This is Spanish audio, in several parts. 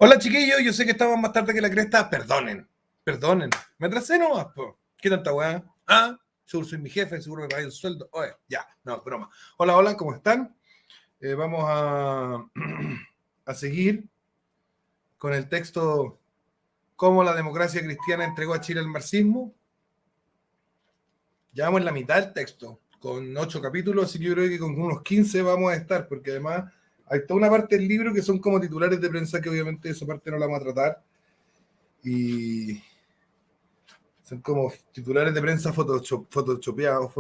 Hola chiquillos, yo sé que estamos más tarde que la cresta, perdonen, me atrasé nomás, po. ¿Qué tanta weá? Seguro soy mi jefe, seguro me pagué el sueldo. Oye, ya, no, broma. Hola, ¿cómo están? Vamos a seguir con el texto ¿Cómo la democracia cristiana entregó a Chile al marxismo? Ya vamos en la mitad del texto, con 8 capítulos, así que yo creo que con unos 15 vamos a estar, porque además hay toda una parte del libro que son como titulares de prensa, que obviamente esa parte no la vamos a tratar, y son como titulares de prensa fotocopiados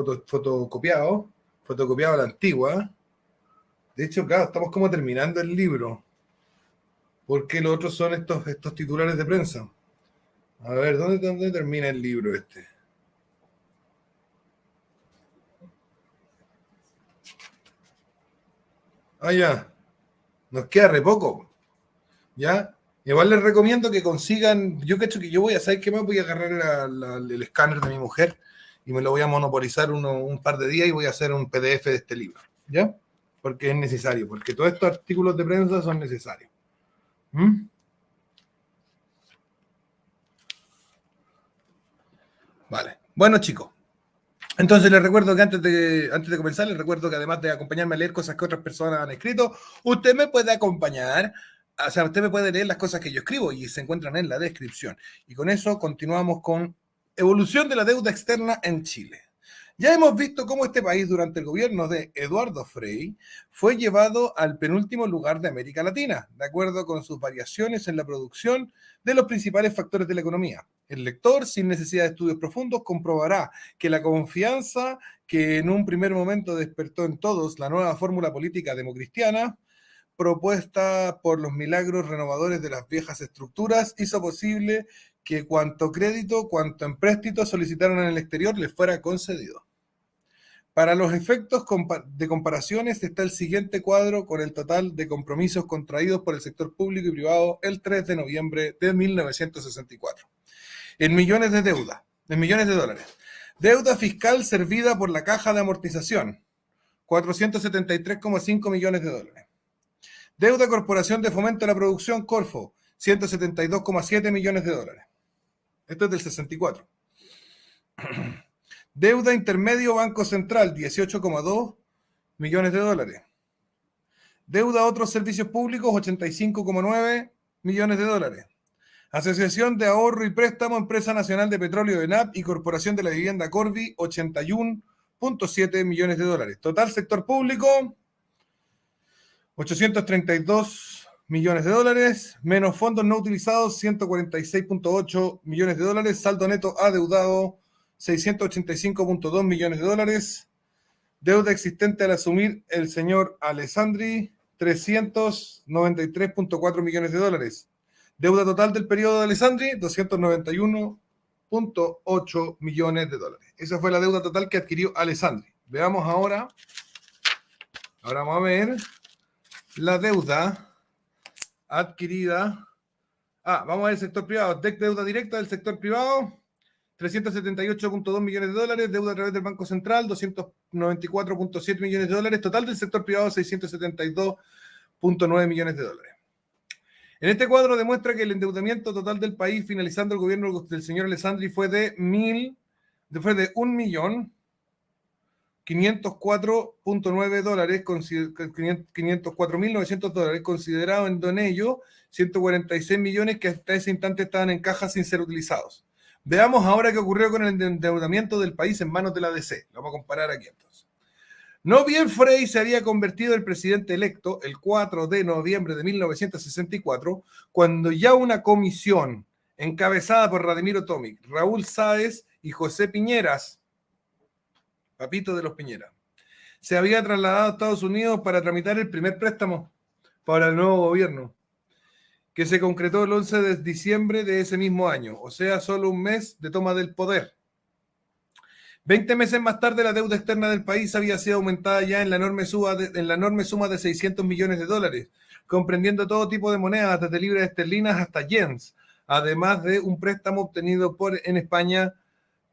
a la antigua. De hecho, claro, estamos como terminando el libro, porque los otros son estos titulares de prensa. A ver, ¿dónde termina el libro este? Ya, nos queda re poco, ¿ya? Igual les recomiendo que consigan, yo cacho que yo voy a, ¿sabes qué más? Voy a agarrar el escáner de mi mujer y me lo voy a monopolizar un par de días y voy a hacer un PDF de este libro, ¿ya? Porque es necesario, porque todos estos artículos de prensa son necesarios. ¿Mm? Vale. Bueno, chicos. Entonces les recuerdo que antes de comenzar, les recuerdo que además de acompañarme a leer cosas que otras personas han escrito, usted me puede acompañar, o sea, usted me puede leer las cosas que yo escribo y se encuentran en la descripción. Y con eso continuamos con evolución de la deuda externa en Chile. Ya hemos visto cómo este país durante el gobierno de Eduardo Frei fue llevado al penúltimo lugar de América Latina, de acuerdo con sus variaciones en la producción de los principales factores de la economía. El lector, sin necesidad de estudios profundos, comprobará que la confianza que en un primer momento despertó en todos la nueva fórmula política democristiana, propuesta por los milagros renovadores de las viejas estructuras, hizo posible que cuanto crédito, cuanto empréstito solicitaron en el exterior les fuera concedido. Para los efectos de comparaciones está el siguiente cuadro con el total de compromisos contraídos por el sector público y privado el 3 de noviembre de 1964. En millones de deuda, en millones de dólares. Deuda fiscal servida por la caja de amortización, 473,5 millones de dólares. Deuda Corporación de Fomento de la Producción, Corfo, 172,7 millones de dólares. Esto es del 64. Deuda Intermedio Banco Central, 18,2 millones de dólares. Deuda a otros servicios públicos, 85,9 millones de dólares. Asociación de Ahorro y Préstamo, Empresa Nacional de Petróleo, ENAP, y Corporación de la Vivienda, Corvi, 81,7 millones de dólares. Total sector público, 832 millones de dólares, menos fondos no utilizados, 146,8 millones de dólares. Saldo neto adeudado, 685,2 millones de dólares. Deuda existente al asumir el señor Alessandri, 393,4 millones de dólares. Deuda total del periodo de Alessandri, 291,8 millones de dólares. Esa fue la deuda total que adquirió Alessandri. Veamos ahora vamos a ver la deuda adquirida. Vamos a ver el sector privado. Deuda directa del sector privado, 378,2 millones de dólares. Deuda a través del Banco Central, 294,7 millones de dólares. Total del sector privado, 672,9 millones de dólares. En este cuadro demuestra que el endeudamiento total del país finalizando el gobierno del señor Alessandri fue de 1.504,9 dólares, 504.900 dólares, considerado en ello 146 millones que hasta ese instante estaban en caja sin ser utilizados. Veamos ahora qué ocurrió con el endeudamiento del país en manos de la DC. Lo vamos a comparar aquí entonces. No bien Frei se había convertido en presidente electo el 4 de noviembre de 1964, cuando ya una comisión encabezada por Radimiro Tomic, Raúl Sáez y José Piñeras, papito de los Piñeras, se había trasladado a Estados Unidos para tramitar el primer préstamo para el nuevo gobierno, que se concretó el 11 de diciembre de ese mismo año, o sea, solo un mes de toma del poder. 20 meses más tarde, la deuda externa del país había sido aumentada ya en la enorme suma de 600 millones de dólares, comprendiendo todo tipo de monedas, desde libras esterlinas hasta yens, además de un préstamo obtenido en España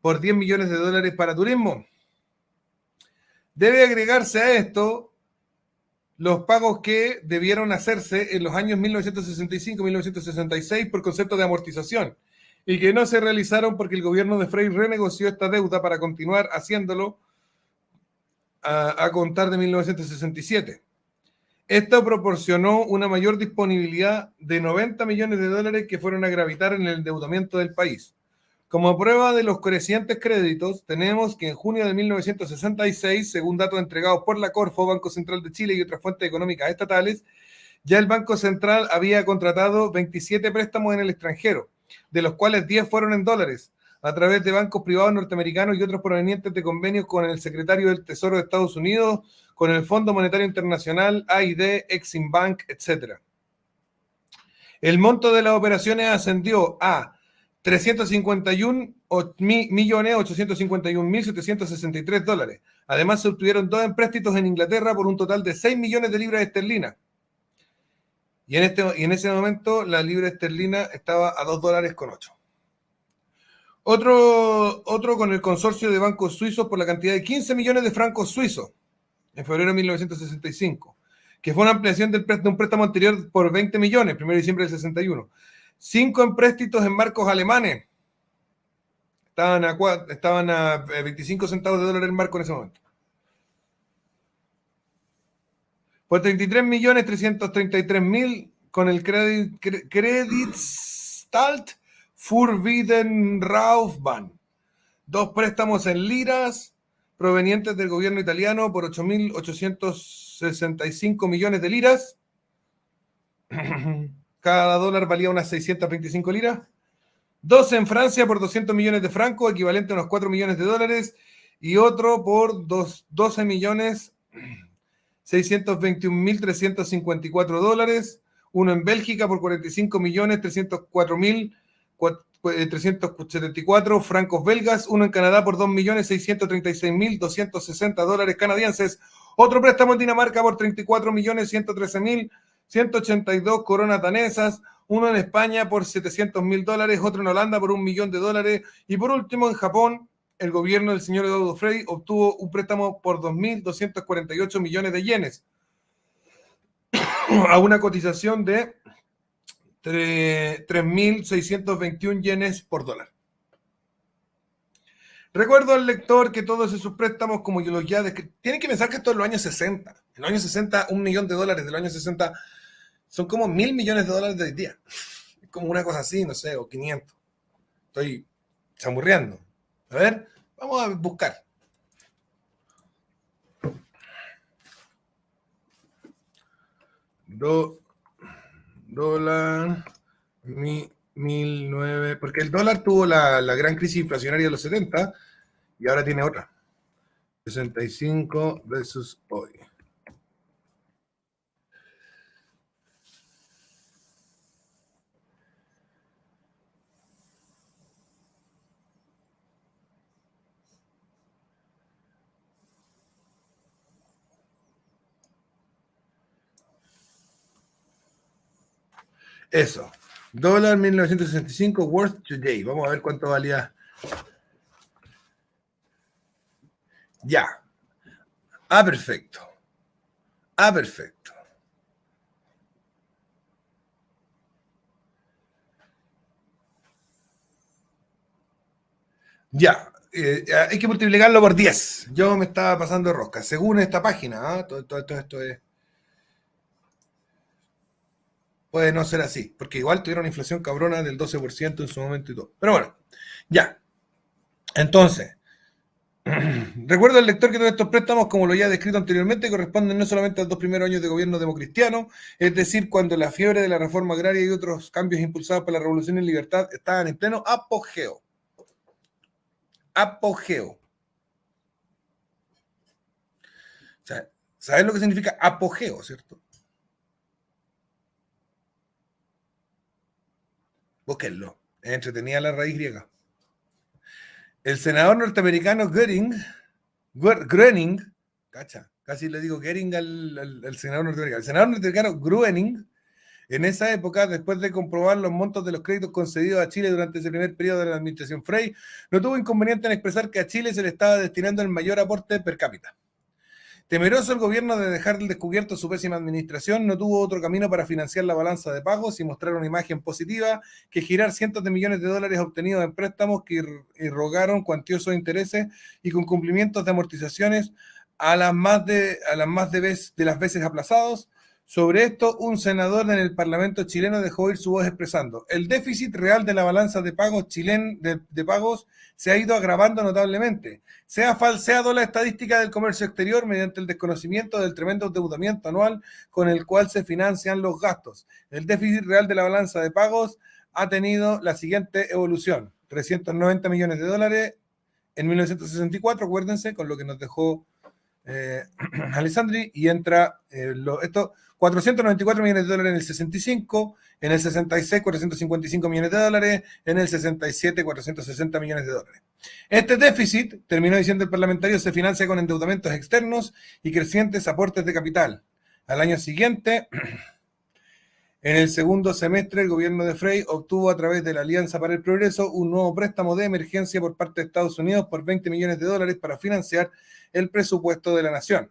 por 10 millones de dólares para turismo. Debe agregarse a esto los pagos que debieron hacerse en los años 1965-1966 por concepto de amortización y que no se realizaron porque el gobierno de Frei renegoció esta deuda para continuar haciéndolo a contar de 1967. Esto proporcionó una mayor disponibilidad de 90 millones de dólares que fueron a gravitar en el endeudamiento del país. Como prueba de los crecientes créditos, tenemos que en junio de 1966, según datos entregados por la Corfo, Banco Central de Chile y otras fuentes económicas estatales, ya el Banco Central había contratado 27 préstamos en el extranjero, de los cuales 10 fueron en dólares, a través de bancos privados norteamericanos y otros provenientes de convenios con el secretario del Tesoro de Estados Unidos, con el Fondo Monetario Internacional, AID, Exim Bank, etc. El monto de las operaciones ascendió a 351.851.763 dólares. Además, se obtuvieron 2 empréstitos en Inglaterra por un total de 6 millones de libras esterlinas. Y en ese momento la libra esterlina estaba a $2.08. Otro con el consorcio de bancos suizos por la cantidad de 15 millones de francos suizos en febrero de 1965, que fue una ampliación de un préstamo anterior por 20 millones, 1 de diciembre del 61. 5 empréstitos en marcos alemanes. Estaban a 25 centavos de dólar el marco en ese momento. Por 33.333.000 con el Creditstalt Fürwidenraufbahn. 2 préstamos en liras provenientes del gobierno italiano por 8.865 millones de liras. Cada dólar valía unas 625 liras. 2 en Francia por 200 millones de francos, equivalente a unos 4 millones de dólares. Y otro por 12 millones 621.354 dólares. Uno en Bélgica por 45 millones 304.374 francos belgas. Uno en Canadá por 2.636.260 dólares canadienses. Otro préstamo en Dinamarca por 34.113.182 coronas danesas. Uno en España por 700.000 dólares. Otro en Holanda por $1 millón. Y por último, en Japón, el gobierno del señor Eduardo Frei obtuvo un préstamo por 2.248 millones de yenes a una cotización de 3.621 yenes por dólar. Recuerdo al lector que todos esos préstamos, como yo los ya tienen que pensar que esto es los años 60. En los años 60, $1 millón de los años 60 son como 1.000 millones de dólares de hoy día. Es como una cosa así, no sé, o 500. Estoy chamurreando. A ver, vamos a buscar. Dólar 1.009, porque el dólar tuvo la gran crisis inflacionaria de los 70 y ahora tiene otra. 65 versus hoy. Eso. Dólar 1965 worth today. Vamos a ver cuánto valía. Ya. Perfecto. Perfecto. Ya. Hay que multiplicarlo por 10. Yo me estaba pasando de rosca. Según esta página, todo esto es. Puede no ser así, porque igual tuvieron una inflación cabrona del 12% en su momento y todo. Pero bueno, ya. Entonces, recuerdo al lector que todos estos préstamos, como lo ya descrito anteriormente, corresponden no solamente a los 2 primeros años de gobierno democristiano, es decir, cuando la fiebre de la reforma agraria y otros cambios impulsados por la Revolución en Libertad estaban en pleno apogeo. Apogeo. O sea, ¿sabes lo que significa apogeo, cierto? Búsquenlo. Es entretenida la raíz griega. El senador norteamericano Groening, cacha, casi le digo Goering al senador norteamericano. El senador norteamericano Groening, en esa época, después de comprobar los montos de los créditos concedidos a Chile durante ese primer periodo de la administración Frei, no tuvo inconveniente en expresar que a Chile se le estaba destinando el mayor aporte per cápita. Temeroso el gobierno de dejar al descubierto su pésima administración, no tuvo otro camino para financiar la balanza de pagos y mostrar una imagen positiva que girar cientos de millones de dólares obtenidos en préstamos que irrogaron cuantiosos intereses y con cumplimientos de amortizaciones a las más de las veces aplazados. Sobre esto, un senador en el Parlamento chileno dejó oír su voz expresando: el déficit real de la balanza de pagos de pagos se ha ido agravando notablemente. Se ha falseado la estadística del comercio exterior mediante el desconocimiento del tremendo endeudamiento anual con el cual se financian los gastos. El déficit real de la balanza de pagos ha tenido la siguiente evolución: 390 millones de dólares en 1964, acuérdense, con lo que nos dejó Alessandri, y entra 494 millones de dólares en el 65, en el 66 455 millones de dólares, en el 67 460 millones de dólares. Este déficit, terminó diciendo el parlamentario, se financia con endeudamientos externos y crecientes aportes de capital. Al año siguiente, en el segundo semestre, el gobierno de Frey obtuvo a través de la Alianza para el Progreso un nuevo préstamo de emergencia por parte de Estados Unidos por 20 millones de dólares para financiar el presupuesto de la nación,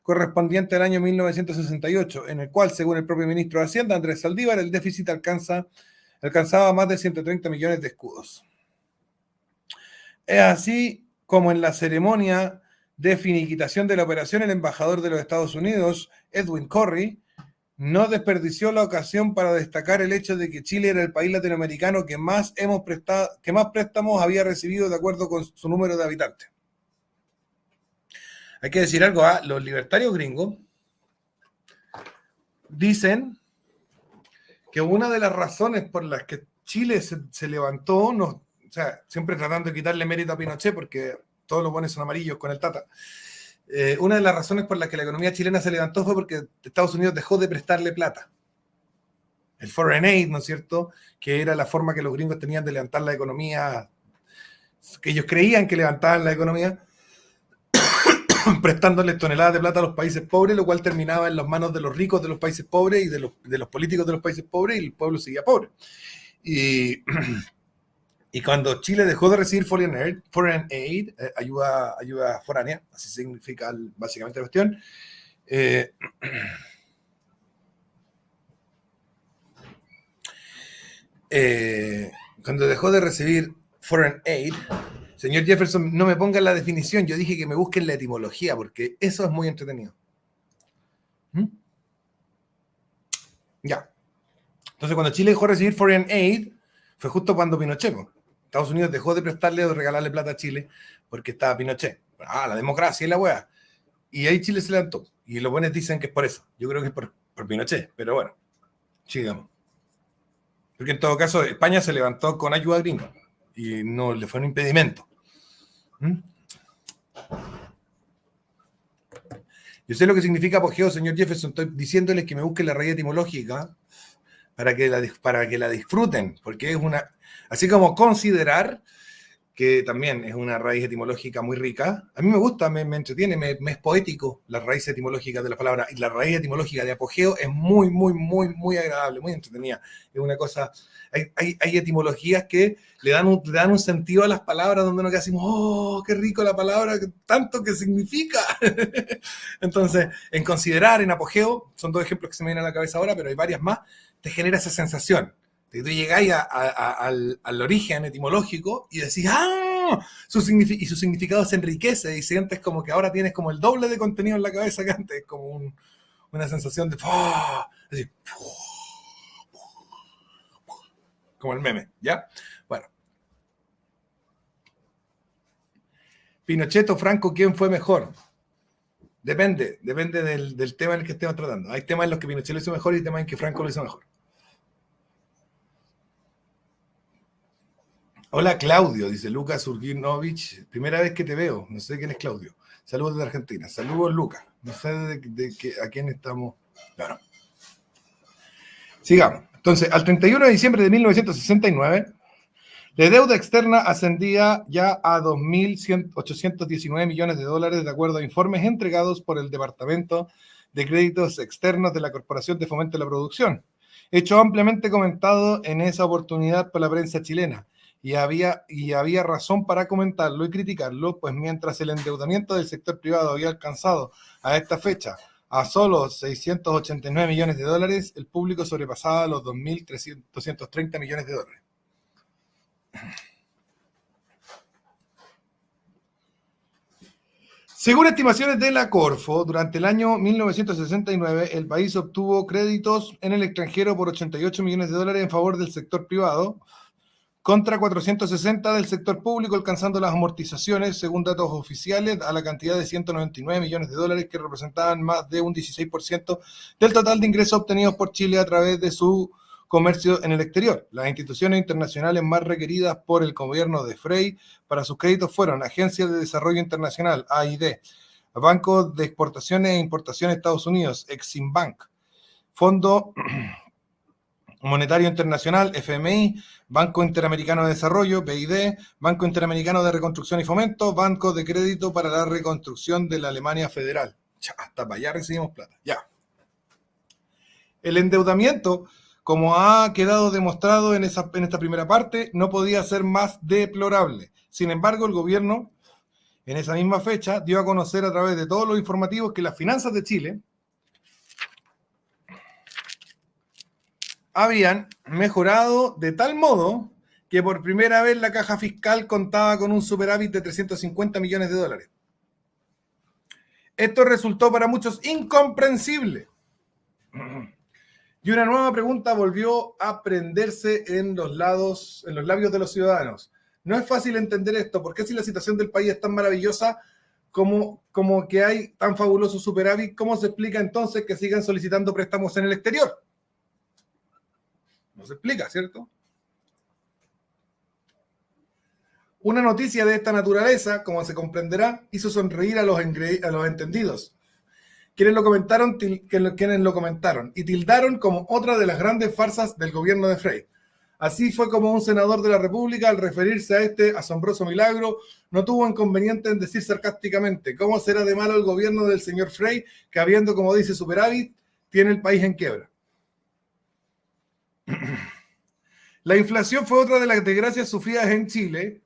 correspondiente al año 1968, en el cual, según el propio ministro de Hacienda, Andrés Saldívar, el déficit alcanzaba más de 130 millones de escudos. Es así como en la ceremonia de finiquitación de la operación, el embajador de los Estados Unidos, Edwin Corry, no desperdició la ocasión para destacar el hecho de que Chile era el país latinoamericano que más préstamos había recibido de acuerdo con su número de habitantes. Hay que decir algo, los libertarios gringos dicen que una de las razones por las que Chile se levantó, o sea, siempre tratando de quitarle mérito a Pinochet porque todos los buenos son amarillos con el Tata, una de las razones por las que la economía chilena se levantó fue porque Estados Unidos dejó de prestarle plata. El foreign aid, ¿no es cierto?, que era la forma que los gringos tenían de levantar la economía, que ellos creían que levantaban la economía, prestándoles toneladas de plata a los países pobres, lo cual terminaba en las manos de los ricos de los países pobres y de los políticos de los países pobres, y el pueblo seguía pobre. Y cuando Chile dejó de recibir foreign aid, ayuda foránea, así significa básicamente la cuestión, cuando dejó de recibir foreign aid, señor Jefferson, no me pongan la definición, yo dije que me busquen la etimología, porque eso es muy entretenido. Ya. Entonces, cuando Chile dejó de recibir foreign aid, fue justo cuando Pinochet, Estados Unidos dejó de prestarle o de regalarle plata a Chile porque estaba Pinochet. La democracia y la weá. Y ahí Chile se levantó. Y los buenos dicen que es por eso. Yo creo que es por Pinochet, pero bueno, sigamos. Porque en todo caso, España se levantó con ayuda gringa y no le fue un impedimento. Yo sé lo que significa apogeo, señor Jefferson. Estoy diciéndoles que me busquen la raíz etimológica para que la disfruten, porque es una... Así como considerar, que también es una raíz etimológica muy rica. A mí me gusta, me entretiene, me es poético la raíz etimológica de la palabra. Y la raíz etimológica de apogeo es muy, muy, muy, muy agradable, muy entretenida. Es una cosa... Hay etimologías que le dan un sentido a las palabras donde uno queda así, ¡oh, qué rico la palabra! ¡Tanto que significa! Entonces, en considerar, en apogeo, son dos ejemplos que se me vienen a la cabeza ahora, pero hay varias más, te genera esa sensación. Tú llegáis al origen etimológico y decís, ¡ah! Su significado se enriquece y sientes como que ahora tienes como el doble de contenido en la cabeza que antes, como una sensación de así, como el meme, ¿ya? Bueno. Pinochet o Franco, ¿quién fue mejor? Depende del tema en el que estemos tratando. Hay temas en los que Pinochet lo hizo mejor y temas en que Franco lo hizo mejor. Hola Claudio, dice Lucas Urginovich, primera vez que te veo, no sé quién es Claudio. Saludos de Argentina, saludos Lucas, no sé a quién estamos. Claro. Sigamos. Entonces, al 31 de diciembre de 1969, la deuda externa ascendía ya a 2.819 millones de dólares, de acuerdo a informes entregados por el Departamento de Créditos Externos de la Corporación de Fomento de la Producción, hecho ampliamente comentado en esa oportunidad por la prensa chilena. y había razón para comentarlo y criticarlo, pues mientras el endeudamiento del sector privado había alcanzado a esta fecha a solo 689 millones de dólares, el público sobrepasaba los 2.230 millones de dólares. Según estimaciones de la Corfo, durante el año 1969, el país obtuvo créditos en el extranjero por 88 millones de dólares en favor del sector privado, contra 460 del sector público, alcanzando las amortizaciones, según datos oficiales, a la cantidad de 199 millones de dólares, que representaban más de un 16% del total de ingresos obtenidos por Chile a través de su comercio en el exterior. Las instituciones internacionales más requeridas por el gobierno de Frei para sus créditos fueron Agencia de Desarrollo Internacional, AID, Banco de Exportaciones e Importaciones Estados Unidos, Exim Bank, Fondo Monetario Internacional, FMI, Banco Interamericano de Desarrollo, BID, Banco Interamericano de Reconstrucción y Fomento, Banco de Crédito para la Reconstrucción de la Alemania Federal. Ya, hasta para allá recibimos plata. Ya. El endeudamiento, como ha quedado demostrado en esta primera parte, no podía ser más deplorable. Sin embargo, el gobierno, en esa misma fecha, dio a conocer a través de todos los informativos que las finanzas de Chile habían mejorado de tal modo que por primera vez la caja fiscal contaba con un superávit de 350 millones de dólares. Esto resultó para muchos incomprensible. Y una nueva pregunta volvió a prenderse en los labios de los ciudadanos. No es fácil entender esto, porque si la situación del país es tan maravillosa como que hay tan fabuloso superávit, ¿cómo se explica entonces que sigan solicitando préstamos en el exterior? No se explica, ¿cierto? Una noticia de esta naturaleza, como se comprenderá, hizo sonreír a los entendidos. Quienes lo comentaron y tildaron como otra de las grandes farsas del gobierno de Frei. Así fue como un senador de la República, al referirse a este asombroso milagro, no tuvo inconveniente en decir sarcásticamente: ¿cómo será de malo el gobierno del señor Frei, que habiendo, como dice, superávit, tiene el país en quiebra? La inflación fue otra de las desgracias sufridas en Chile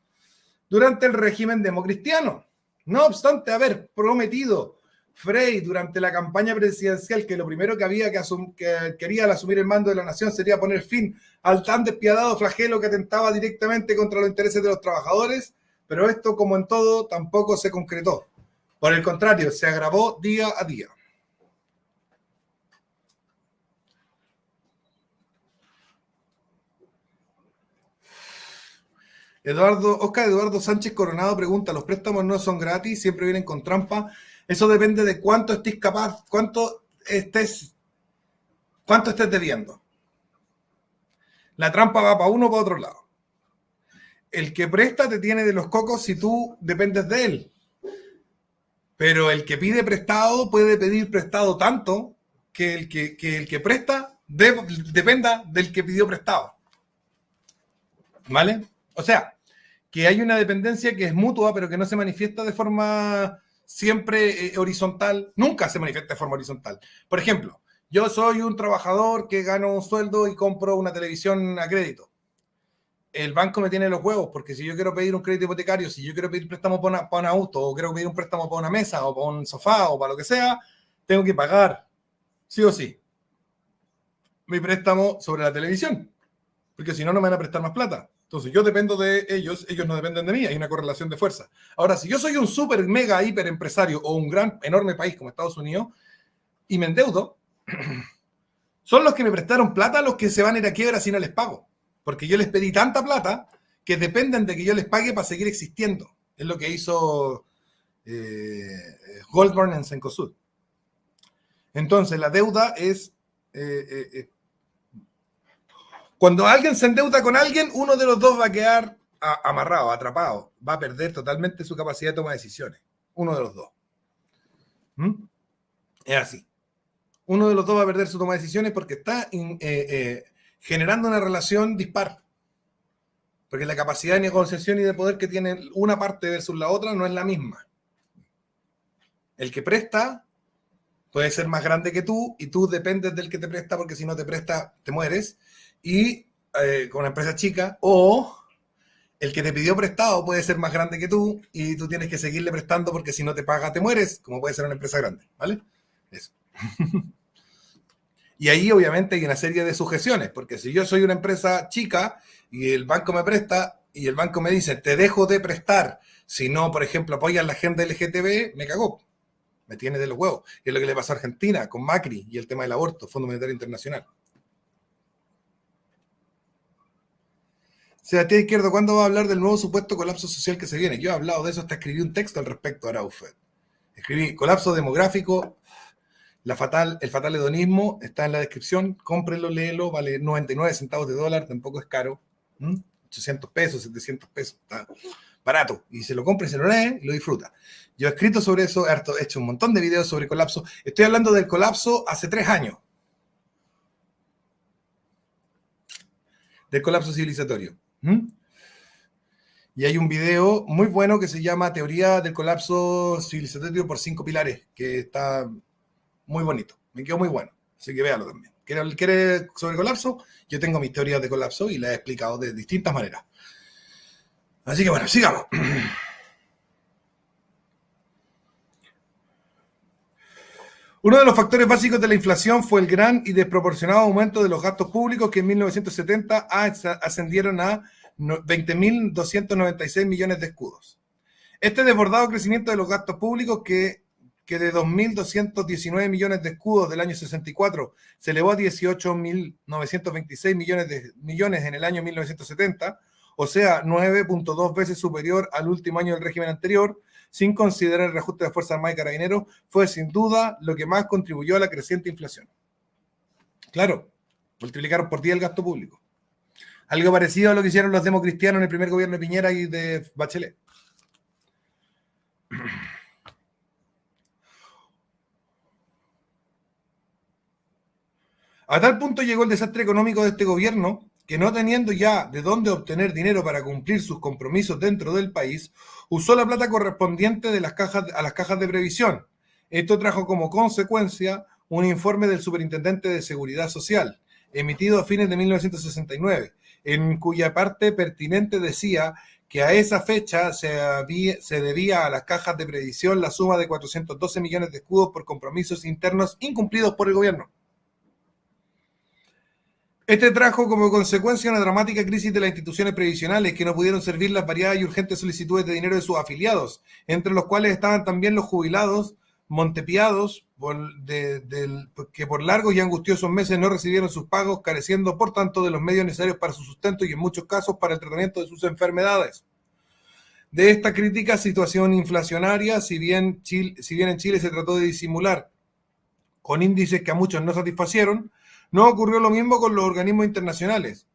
durante el régimen democristiano. No obstante haber prometido Frei durante la campaña presidencial que lo primero que quería al asumir el mando de la nación sería poner fin al tan despiadado flagelo que atentaba directamente contra los intereses de los trabajadores, pero esto, como en todo, tampoco se concretó. Por el contrario, se agravó día a día. Oscar Eduardo Sánchez Coronado pregunta: ¿los préstamos no son gratis? ¿Siempre vienen con trampa? Eso depende de cuánto estés capaz, cuánto estés debiendo. La trampa va para uno o para otro lado. El que presta te tiene de los cocos si tú dependes de él. Pero el que pide prestado puede pedir prestado tanto que el que presta dependa del que pidió prestado. ¿Vale? O sea, que hay una dependencia que es mutua, pero que no se manifiesta de forma siempre horizontal, nunca se manifiesta de forma horizontal. Por ejemplo, yo soy un trabajador que gano un sueldo y compro una televisión a crédito. El banco me tiene los huevos, porque si yo quiero pedir un crédito hipotecario, si yo quiero pedir préstamo para un auto, o quiero pedir un préstamo para una mesa, o para un sofá, o para lo que sea, tengo que pagar, sí o sí, mi préstamo sobre la televisión, porque si no, no me van a prestar más plata. Entonces yo dependo de ellos, ellos no dependen de mí, hay una correlación de fuerza. Ahora, si yo soy un súper, mega, hiper empresario o un gran, enorme país como Estados Unidos y me endeudo, son los que me prestaron plata los que se van a ir a quiebra si no les pago. Porque yo les pedí tanta plata que dependen de que yo les pague para seguir existiendo. Es lo que hizo Goldman en Cencosud. Entonces, la deuda es... cuando alguien se endeuda con alguien, uno de los dos va a quedar amarrado, atrapado. Va a perder totalmente su capacidad de toma de decisiones. Uno de los dos. Es así. Uno de los dos va a perder su toma de decisiones porque está generando una relación dispar. Porque la capacidad de negociación y de poder que tiene una parte versus la otra no es la misma. El que presta puede ser más grande que tú y tú dependes del que te presta, porque si no te presta te mueres. Y con una empresa chica, o el que te pidió prestado puede ser más grande que tú y tú tienes que seguirle prestando porque si no te paga te mueres, como puede ser una empresa grande, ¿vale? Eso. Y ahí obviamente hay una serie de sujeciones, porque si yo soy una empresa chica y el banco me presta y el banco me dice, te dejo de prestar, si no, por ejemplo, apoyas la agenda LGTB, me cagó, me tiene de los huevos. Y es lo que le pasó a Argentina con Macri y el tema del aborto, Fondo Monetario Internacional. Sebastián Izquierdo, ¿cuándo va a hablar del nuevo supuesto colapso social que se viene? Yo he hablado de eso, hasta escribí un texto al respecto ahora, UFED. Escribí colapso demográfico, el fatal hedonismo, está en la descripción, cómprenlo, léelo, vale 99 centavos de dólar, tampoco es caro, 800 pesos, 700 pesos, está barato, y se lo compra y se lo lee y lo disfruta. Yo he escrito sobre eso, he hecho un montón de videos sobre colapso, estoy hablando del colapso hace 3 años, del colapso civilizatorio. Y hay un video muy bueno que se llama Teoría del colapso civilizatorio por 5 pilares, que está muy bonito, me quedó muy bueno, así que véalo también. ¿Quiere sobre colapso? Yo tengo mis teorías de colapso y las he explicado de distintas maneras. Así que bueno, sigamos. Uno de los factores básicos de la inflación fue el gran y desproporcionado aumento de los gastos públicos que en 1970 ascendieron a 20.296 millones de escudos. Este desbordado crecimiento de los gastos públicos que de 2.219 millones de escudos del año 64 se elevó a 18.926 millones en el año 1970, o sea, 9.2 veces superior al último año del régimen anterior, sin considerar el reajuste de Fuerzas Armadas y Carabineros, fue sin duda lo que más contribuyó a la creciente inflación. Claro, multiplicaron por 10 el gasto público. Algo parecido a lo que hicieron los democristianos en el primer gobierno de Piñera y de Bachelet. A tal punto llegó el desastre económico de este gobierno que, no teniendo ya de dónde obtener dinero para cumplir sus compromisos dentro del país, usó la plata correspondiente a las cajas de previsión. Esto trajo como consecuencia un informe del Superintendente de Seguridad Social, emitido a fines de 1969, en cuya parte pertinente decía que a esa fecha se debía a las cajas de previsión la suma de 412 millones de escudos por compromisos internos incumplidos por el gobierno. Este trajo como consecuencia una dramática crisis de las instituciones previsionales que no pudieron servir las variadas y urgentes solicitudes de dinero de sus afiliados, entre los cuales estaban también los jubilados montepiados que por largos y angustiosos meses no recibieron sus pagos, careciendo por tanto de los medios necesarios para su sustento y en muchos casos para el tratamiento de sus enfermedades. De esta crítica situación inflacionaria, si bien en Chile se trató de disimular con índices que a muchos no satisfacieron, no ocurrió lo mismo con los organismos internacionales.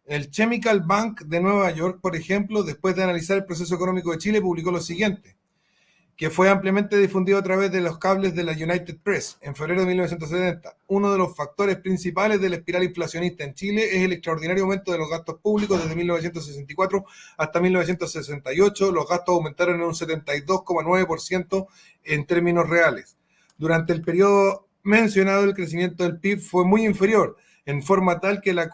El Chemical Bank de Nueva York, por ejemplo, después de analizar el proceso económico de Chile, publicó lo siguiente, que fue ampliamente difundido a través de los cables de la United Press en febrero de 1970. Uno de los factores principales de la espiral inflacionista en Chile es el extraordinario aumento de los gastos públicos desde 1964 hasta 1968. Los gastos aumentaron en un 72,9% en términos reales. Durante el periodo mencionado, el crecimiento del PIB fue muy inferior, en forma tal que la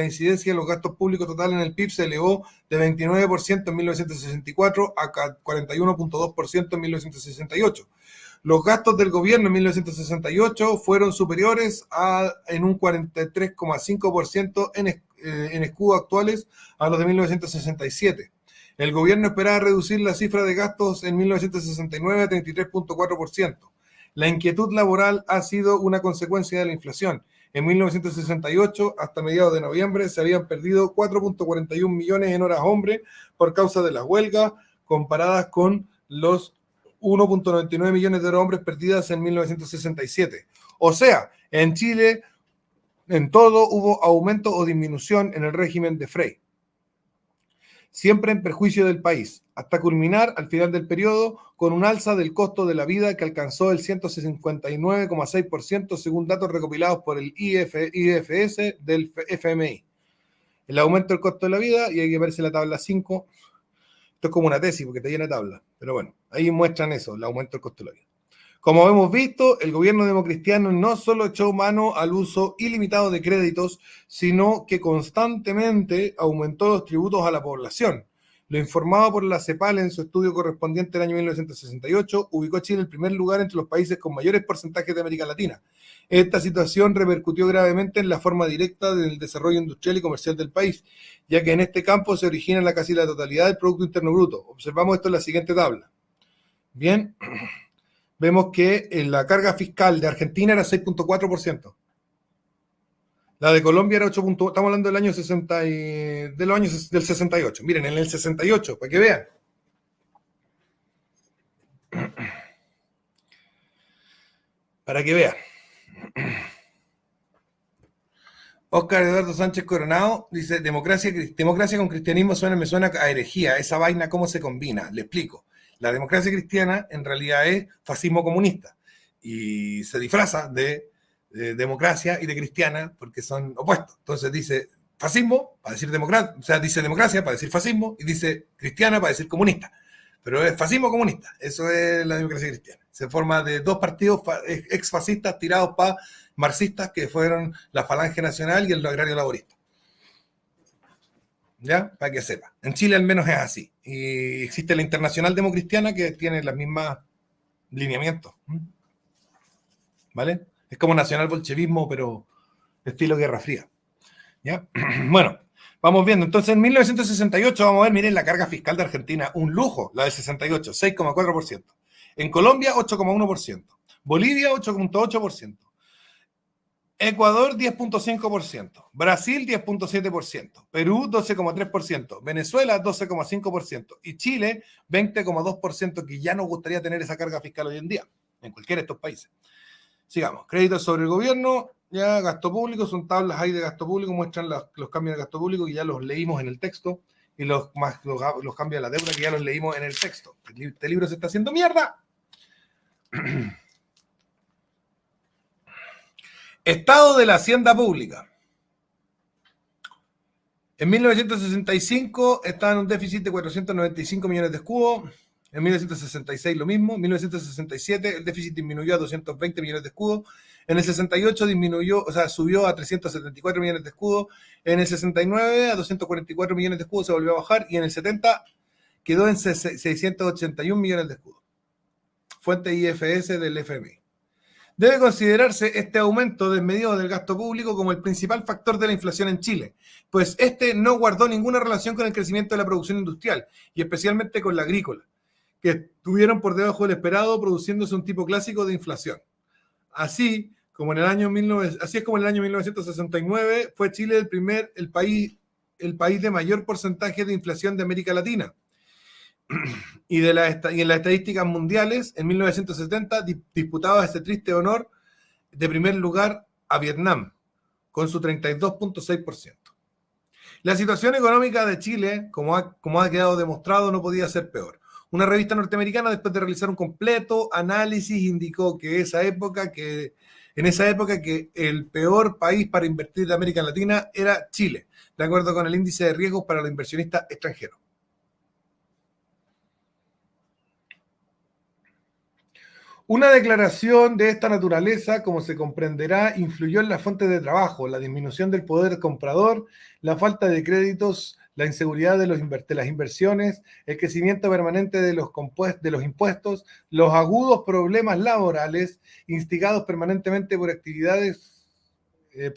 incidencia de los gastos públicos totales en el PIB se elevó de 29% en 1964 a 41.2% en 1968. Los gastos del gobierno en 1968 fueron superiores en un 43,5% en escudos actuales a los de 1967. El gobierno esperaba reducir la cifra de gastos en 1969 a 33.4%. La inquietud laboral ha sido una consecuencia de la inflación. En 1968, hasta mediados de noviembre, se habían perdido 4.41 millones en horas hombre por causa de las huelgas, comparadas con los 1.99 millones de horas hombres perdidas en 1967. O sea, en Chile, en todo hubo aumento o disminución en el régimen de Frey, siempre en perjuicio del país, hasta culminar al final del periodo con un alza del costo de la vida que alcanzó el 159,6% según datos recopilados por el IFS del FMI. El aumento del costo de la vida, y aquí aparece la tabla 5, esto es como una tesis porque está llena de tablas, pero bueno, ahí muestran eso, el aumento del costo de la vida. Como hemos visto, el gobierno democristiano no solo echó mano al uso ilimitado de créditos, sino que constantemente aumentó los tributos a la población, Lo informado por la CEPAL en su estudio correspondiente al año 1968, ubicó a Chile en el primer lugar entre los países con mayores porcentajes de América Latina. Esta situación repercutió gravemente en la forma directa del desarrollo industrial y comercial del país, ya que en este campo se origina casi la totalidad del Producto Interno Bruto. Observamos esto en la siguiente tabla. Bien, vemos que la carga fiscal de Argentina era 6.4%. La de Colombia era 8. Estamos hablando del año 60 de los años del 68. Miren, en el 68, para que vean. Para que vean. Oscar Eduardo Sánchez Coronado dice, democracia con cristianismo me suena a herejía. Esa vaina, ¿cómo se combina? Le explico. La democracia cristiana en realidad es fascismo comunista y se disfraza de democracia y de cristiana porque son opuestos. Entonces dice fascismo para decir democracia, o sea, dice democracia para decir fascismo y dice cristiana para decir comunista. Pero es fascismo comunista, eso es la democracia cristiana. Se forma de dos partidos exfascistas tirados para marxistas que fueron la Falange Nacional y el Agrario Laborista. ¿Ya? Para que sepa. En Chile al menos es así. Y existe la Internacional Democristiana que tiene las mismas lineamientos. ¿Vale? Es como nacional bolchevismo, pero estilo Guerra Fría. ¿Ya? Bueno, vamos viendo. Entonces, en 1968, vamos a ver, miren la carga fiscal de Argentina. Un lujo, la del 68, 6,4%. En Colombia, 8,1%. Bolivia, 8,8%. Ecuador, 10,5%. Brasil, 10,7%. Perú, 12,3%. Venezuela, 12,5%. Y Chile, 20,2%, que ya nos gustaría tener esa carga fiscal hoy en día, en cualquiera de estos países. Sigamos. Créditos sobre el gobierno, ya gasto público, son tablas ahí de gasto público, muestran los cambios de gasto público, que ya los leímos en el texto, y los cambios de la deuda, que ya los leímos en el texto. Este libro se está haciendo mierda. Estado de la hacienda pública. En 1965 estaba en un déficit de 495 millones de escudos. En 1966 lo mismo. En 1967 el déficit disminuyó a 220 millones de escudos. En el 68 subió a 374 millones de escudos. En el 69 a 244 millones de escudos se volvió a bajar. Y en el 70 quedó en 681 millones de escudos. Fuente IFS del FMI. Debe considerarse este aumento desmedido del gasto público como el principal factor de la inflación en Chile, pues este no guardó ninguna relación con el crecimiento de la producción industrial, y especialmente con la agrícola, que estuvieron por debajo del esperado, produciéndose un tipo clásico de inflación. Así es como en el año 1969 fue Chile el país de mayor porcentaje de inflación de América Latina. Y en las estadísticas mundiales, en 1970 disputaba este triste honor de primer lugar a Vietnam, con su 32,6%. La situación económica de Chile, como ha quedado demostrado, no podía ser peor. Una revista norteamericana, después de realizar un completo análisis, indicó que en esa época que el peor país para invertir de América Latina era Chile, de acuerdo con el índice de riesgos para los inversionistas extranjeros. Una declaración de esta naturaleza, como se comprenderá, influyó en las fuentes de trabajo, la disminución del poder comprador, la falta de créditos, la inseguridad de las inversiones, el crecimiento permanente de los impuestos, los agudos problemas laborales instigados permanentemente por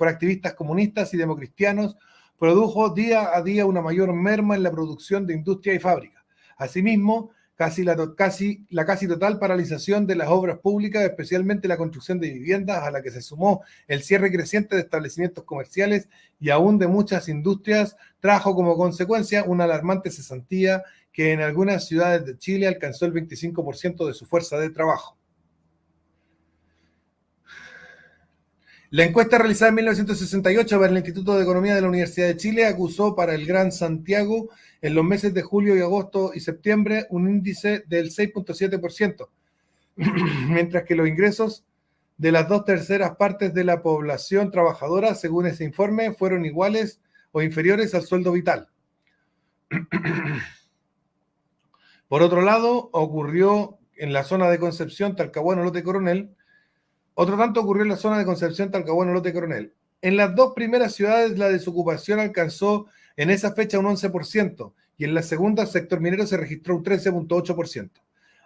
activistas comunistas y democristianos, produjo día a día una mayor merma en la producción de industria y fábricas. Asimismo, la casi total paralización de las obras públicas, especialmente la construcción de viviendas, a la que se sumó el cierre creciente de establecimientos comerciales y aún de muchas industrias, trajo como consecuencia una alarmante cesantía que en algunas ciudades de Chile alcanzó el 25% de su fuerza de trabajo. La encuesta realizada en 1968 por el Instituto de Economía de la Universidad de Chile acusó para el Gran Santiago en los meses de julio y agosto y septiembre un índice del 6,7%, mientras que los ingresos de las 2/3 partes de la población trabajadora, según ese informe, fueron iguales o inferiores al sueldo vital. Por otro lado, ocurrió en la zona de Concepción, Talcahuano, Lote Coronel. Otro tanto ocurrió en la zona de Concepción, Talcahuano, Lote Coronel. En las dos primeras ciudades la desocupación alcanzó en esa fecha un 11% y en la segunda, el sector minero se registró un 13,8%.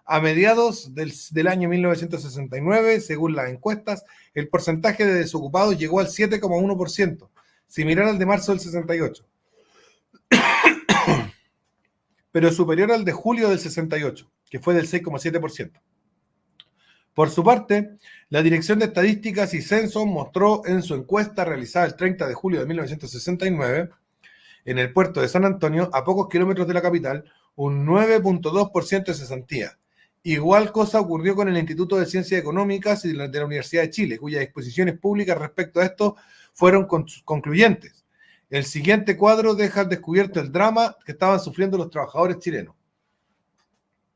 A mediados del año 1969, según las encuestas, el porcentaje de desocupados llegó al 7,1%, similar al de marzo del 68, pero superior al de julio del 68, que fue del 6,7%. Por su parte, la Dirección de Estadísticas y Censos mostró en su encuesta realizada el 30 de julio de 1969, en el puerto de San Antonio, a pocos kilómetros de la capital, un 9,2% de cesantía. Igual cosa ocurrió con el Instituto de Ciencias Económicas y de la Universidad de Chile, cuyas exposiciones públicas respecto a esto fueron concluyentes. El siguiente cuadro deja al descubierto el drama que estaban sufriendo los trabajadores chilenos.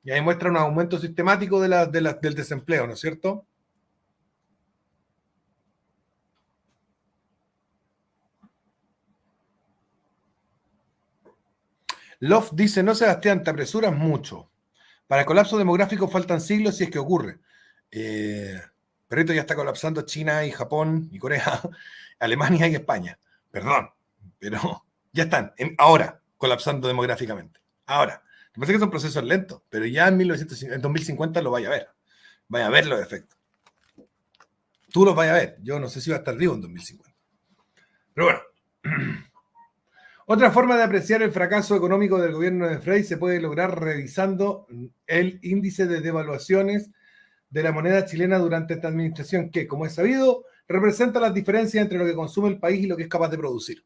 Y ahí muestra un aumento sistemático del desempleo, ¿no es cierto? Love dice, no Sebastián, te apresuras mucho. Para el colapso demográfico faltan siglos si es que ocurre. Perrito, ya está colapsando China y Japón y Corea, Alemania y España. Perdón, pero ya están, ahora, colapsando demográficamente. Ahora. Me parece que son procesos lentos, pero ya en 2050 lo vaya a ver. Vaya a ver los efectos. Tú los vayas a ver. Yo no sé si va a estar vivo en 2050. Pero bueno. Otra forma de apreciar el fracaso económico del gobierno de Frey se puede lograr revisando el índice de devaluaciones de la moneda chilena durante esta administración, que, como es sabido, representa las diferencias entre lo que consume el país y lo que es capaz de producir.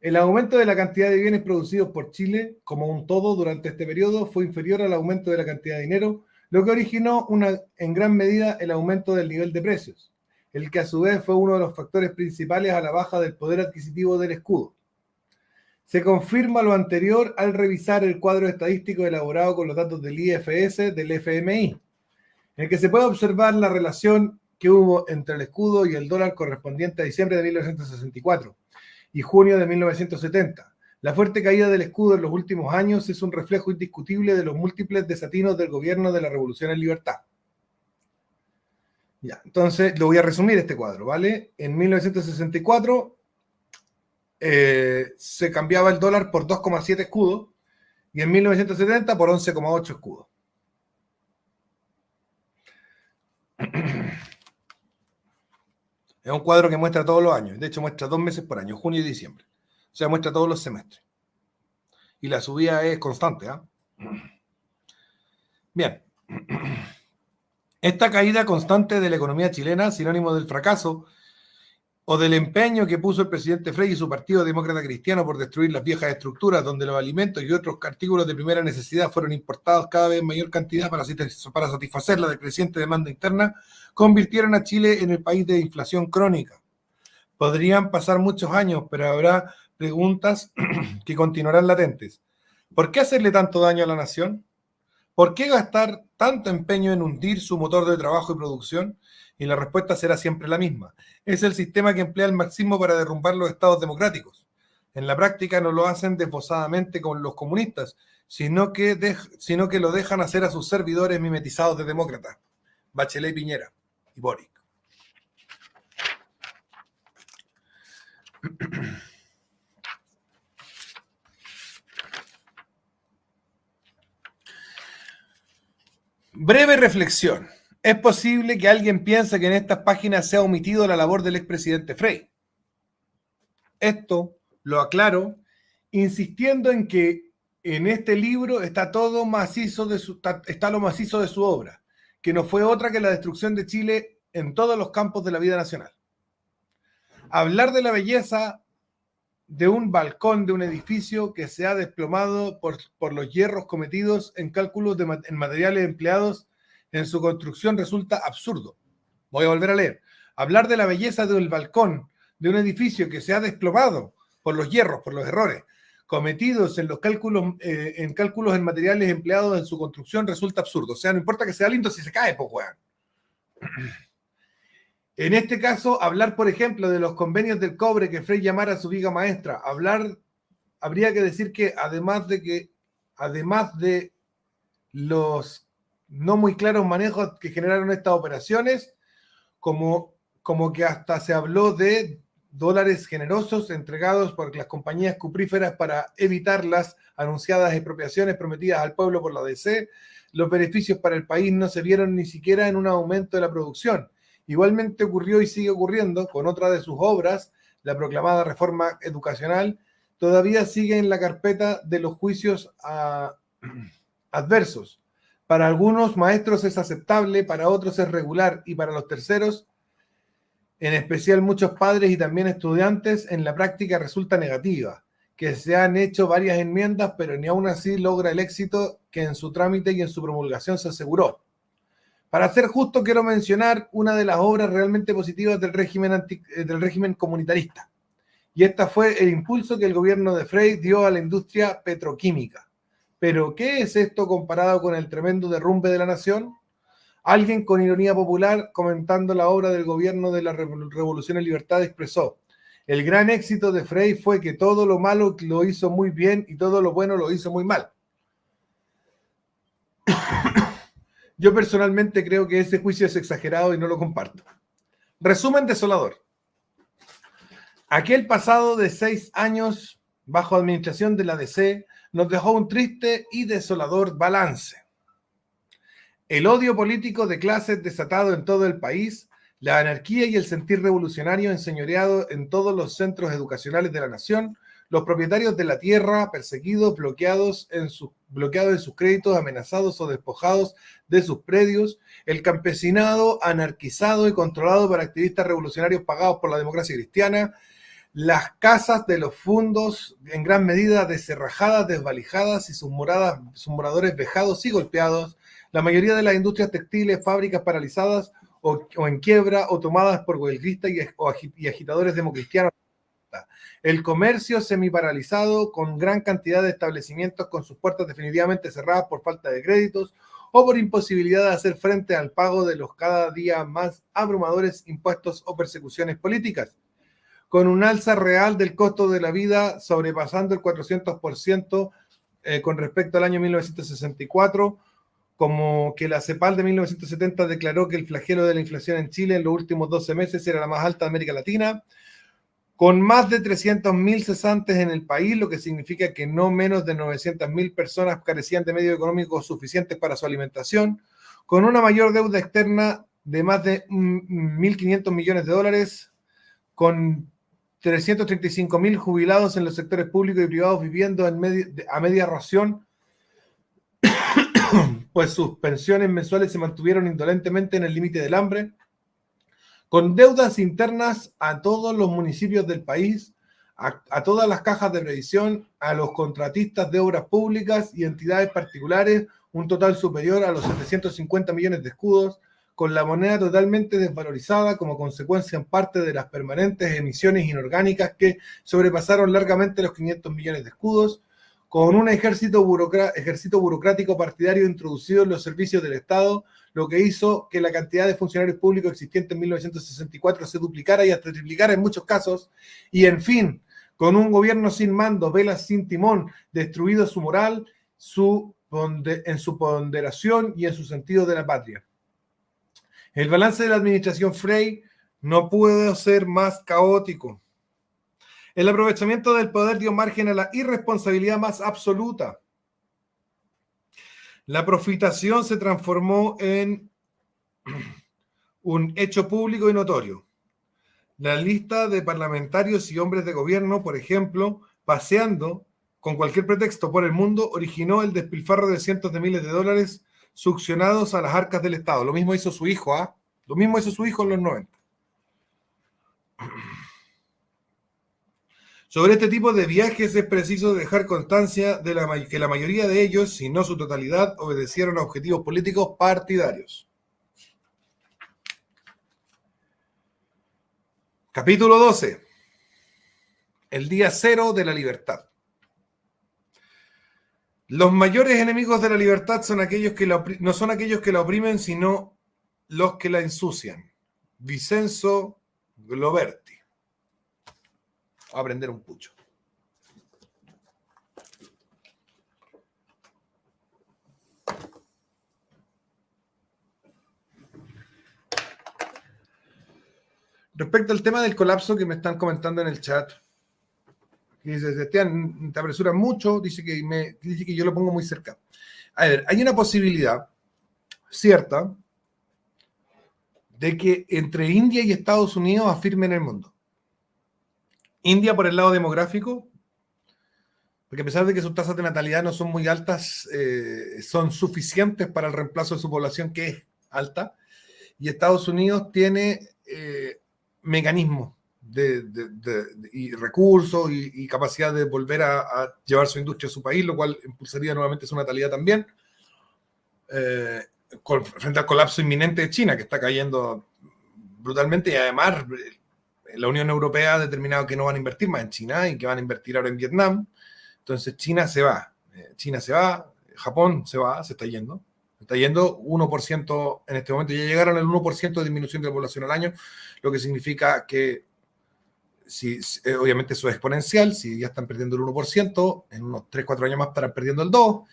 El aumento de la cantidad de bienes producidos por Chile como un todo durante este periodo fue inferior al aumento de la cantidad de dinero, lo que originó en gran medida el aumento del nivel de precios, el que a su vez fue uno de los factores principales a la baja del poder adquisitivo del escudo. Se confirma lo anterior al revisar el cuadro estadístico elaborado con los datos del IFS del FMI, en el que se puede observar la relación que hubo entre el escudo y el dólar correspondiente a diciembre de 1964. Y junio de 1970. La fuerte caída del escudo en los últimos años es un reflejo indiscutible de los múltiples desatinos del gobierno de la Revolución en Libertad. Ya, entonces lo voy a resumir este cuadro, ¿vale? En 1964 se cambiaba el dólar por 2,7 escudos y en 1970 por 11,8 escudos. Es un cuadro que muestra todos los años. De hecho, muestra 2 meses por año, junio y diciembre. O sea, muestra todos los semestres. Y la subida es constante. Bien. Esta caída constante de la economía chilena, sinónimo del fracaso o del empeño que puso el presidente Frey y su Partido Demócrata Cristiano por destruir las viejas estructuras donde los alimentos y otros artículos de primera necesidad fueron importados cada vez en mayor cantidad para satisfacer la decreciente demanda interna, convirtieron a Chile en el país de inflación crónica. Podrían pasar muchos años, pero habrá preguntas que continuarán latentes. ¿Por qué hacerle tanto daño a la nación? ¿Por qué gastar tanto empeño en hundir su motor de trabajo y producción? Y la respuesta será siempre la misma. Es el sistema que emplea el marxismo para derrumbar los estados democráticos. En la práctica no lo hacen desposadamente con los comunistas, sino que lo dejan hacer a sus servidores mimetizados de demócratas. Bachelet, Piñera y Boric. Breve reflexión. Es posible que alguien piense que en estas páginas se ha omitido la labor del expresidente Frey. Esto lo aclaro insistiendo en que en este libro está lo macizo de su obra, que no fue otra que la destrucción de Chile en todos los campos de la vida nacional. Hablar de la belleza de un balcón de un edificio que se ha desplomado por los hierros cometidos en cálculos en materiales empleados en su construcción resulta absurdo. Voy a volver a leer. Hablar de la belleza del balcón de un edificio que se ha desplomado por los hierros, por los errores cometidos en los cálculos en materiales empleados en su construcción resulta absurdo. O sea, no importa que sea lindo si se cae, pues, weón. En este caso, hablar, por ejemplo, de los convenios del cobre que Frey llamara su viga maestra, habría que decir que además de los no muy claros manejos que generaron estas operaciones, como que hasta se habló de dólares generosos entregados por las compañías cupríferas para evitar las anunciadas expropiaciones prometidas al pueblo por la DC, los beneficios para el país no se vieron ni siquiera en un aumento de la producción. Igualmente ocurrió y sigue ocurriendo con otra de sus obras, la proclamada reforma educacional, todavía sigue en la carpeta de los juicios adversos. Para algunos maestros es aceptable, para otros es regular y para los terceros, en especial muchos padres y también estudiantes, en la práctica resulta negativa, que se han hecho varias enmiendas, pero ni aún así logra el éxito que en su trámite y en su promulgación se aseguró. Para ser justo, quiero mencionar una de las obras realmente positivas del régimen comunitarista, y esta fue el impulso que el gobierno de Frei dio a la industria petroquímica. Pero, ¿qué es esto comparado con el tremendo derrumbe de la nación? Alguien con ironía popular, comentando la obra del gobierno de la Revolución en Libertad, expresó: el gran éxito de Frei fue que todo lo malo lo hizo muy bien y todo lo bueno lo hizo muy mal. Yo personalmente creo que ese juicio es exagerado y no lo comparto. Resumen desolador. Aquel pasado de 6 años bajo administración de la DC nos dejó un triste y desolador balance. El odio político de clases desatado en todo el país, la anarquía y el sentir revolucionario enseñoreado en todos los centros educacionales de la nación, los propietarios de la tierra perseguidos, bloqueados en sus créditos, amenazados o despojados de sus predios, el campesinado anarquizado y controlado por activistas revolucionarios pagados por la democracia cristiana, las casas de los fundos en gran medida descerrajadas, desvalijadas y sus moradores vejados y golpeados, la mayoría de las industrias textiles, fábricas paralizadas o en quiebra o tomadas por huelguistas y agitadores democristianos, el comercio semiparalizado con gran cantidad de establecimientos con sus puertas definitivamente cerradas por falta de créditos o por imposibilidad de hacer frente al pago de los cada día más abrumadores impuestos o persecuciones políticas, con un alza real del costo de la vida sobrepasando el 400% con respecto al año 1964, como que la CEPAL de 1970 declaró que el flagelo de la inflación en Chile en los últimos 12 meses era la más alta de América Latina, con más de 300.000 cesantes en el país, lo que significa que no menos de 900.000 personas carecían de medios económicos suficientes para su alimentación, con una mayor deuda externa de más de 1.500 millones de dólares, con 335.000 jubilados en los sectores públicos y privados viviendo a media ración, pues sus pensiones mensuales se mantuvieron indolentemente en el límite del hambre, con deudas internas a todos los municipios del país, a todas las cajas de previsión, a los contratistas de obras públicas y entidades particulares, un total superior a los 750 millones de escudos, con la moneda totalmente desvalorizada como consecuencia en parte de las permanentes emisiones inorgánicas que sobrepasaron largamente los 500 millones de escudos, con un ejército burocrático partidario introducido en los servicios del Estado, lo que hizo que la cantidad de funcionarios públicos existente en 1964 se duplicara y hasta triplicara en muchos casos, y en fin, con un gobierno sin mando, velas sin timón, destruido su moral, en su ponderación y en su sentido de la patria. El balance de la administración Frei no pudo ser más caótico. El aprovechamiento del poder dio margen a la irresponsabilidad más absoluta. La profitación se transformó en un hecho público y notorio. La lista de parlamentarios y hombres de gobierno, por ejemplo, paseando con cualquier pretexto por el mundo, originó el despilfarro de cientos de miles de dólares succionados a las arcas del Estado. Lo mismo hizo su hijo, ¿ah? Lo mismo hizo su hijo en los 90. Sobre este tipo de viajes es preciso dejar constancia de que la mayoría de ellos, si no su totalidad, obedecieron a objetivos políticos partidarios. Capítulo 12. El día cero de la libertad. Los mayores enemigos de la libertad son aquellos que no son aquellos que la oprimen, sino los que la ensucian. Vincenzo Globerti. Voy a aprender un pucho. respecto al tema del colapso que me están comentando en el chat, que dice, Sebastián, te apresuras mucho, dice que yo lo pongo muy cerca. A ver, hay una posibilidad cierta de que entre India y Estados Unidos afirmen el mundo. India por el lado demográfico, porque a pesar de que sus tasas de natalidad no son muy altas, son suficientes para el reemplazo de su población, que es alta, y Estados Unidos tiene mecanismos y recursos y capacidad de volver a llevar su industria a su país, lo cual impulsaría nuevamente su natalidad también, frente al colapso inminente de China, que está cayendo brutalmente, y además la Unión Europea ha determinado que no van a invertir más en China y que van a invertir ahora en Vietnam. Entonces China se va, Japón se va, se está yendo 1% en este momento, ya llegaron al 1% de disminución de la población al año, lo que significa que obviamente eso es exponencial, si ya están perdiendo el 1%, en unos 3-4 años más estarán perdiendo el 2%,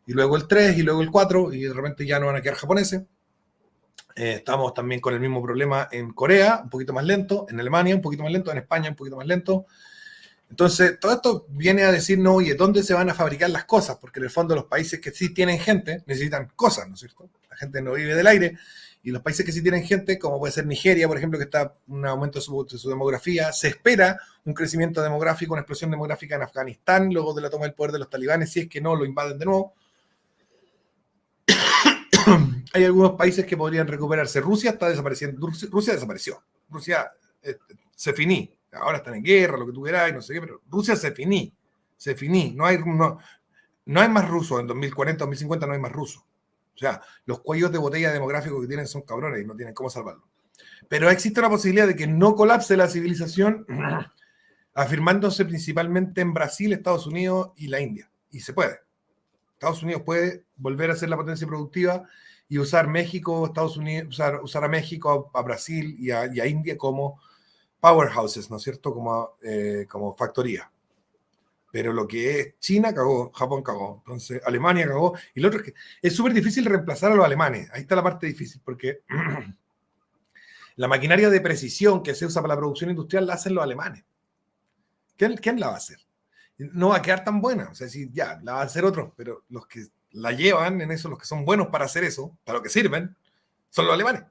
y luego el 3%, y luego el 4%, y de repente ya no van a quedar japoneses. Estamos también con el mismo problema en Corea, un poquito más lento, en Alemania un poquito más lento, en España un poquito más lento. Entonces, todo esto viene a decirnos, oye, ¿dónde se van a fabricar las cosas? Porque en el fondo los países que sí tienen gente necesitan cosas, ¿no es cierto? La gente no vive del aire, y los países que sí tienen gente, como puede ser Nigeria, por ejemplo, que está en un aumento de su demografía, se espera un crecimiento demográfico, una explosión demográfica en Afganistán, luego de la toma del poder de los talibanes, si es que no lo invaden de nuevo. Hay algunos países que podrían recuperarse. Rusia está desapareciendo. Rusia desapareció. Rusia se finí. Ahora están en guerra, lo que tú quieras, no sé qué, pero Rusia se finí. No hay más rusos. En 2040, 2050 no hay más rusos. O sea, los cuellos de botella demográficos que tienen son cabrones y no tienen cómo salvarlo. Pero existe una posibilidad de que no colapse la civilización, afirmándose principalmente en Brasil, Estados Unidos y la India. Y se puede. Estados Unidos puede volver a ser la potencia productiva y usar México, Estados Unidos, usar a México, a Brasil y a India como powerhouses, ¿no es cierto? Como factoría. Pero lo que es China cagó, Japón cagó, entonces Alemania cagó, y lo otro es que es súper difícil reemplazar a los alemanes. Ahí está la parte difícil, porque la maquinaria de precisión que se usa para la producción industrial la hacen los alemanes. ¿Quién la va a hacer? No va a quedar tan buena, o sea, si ya, la va a hacer otros, pero los que la llevan en eso, los que son buenos para hacer eso, para lo que sirven, son los alemanes.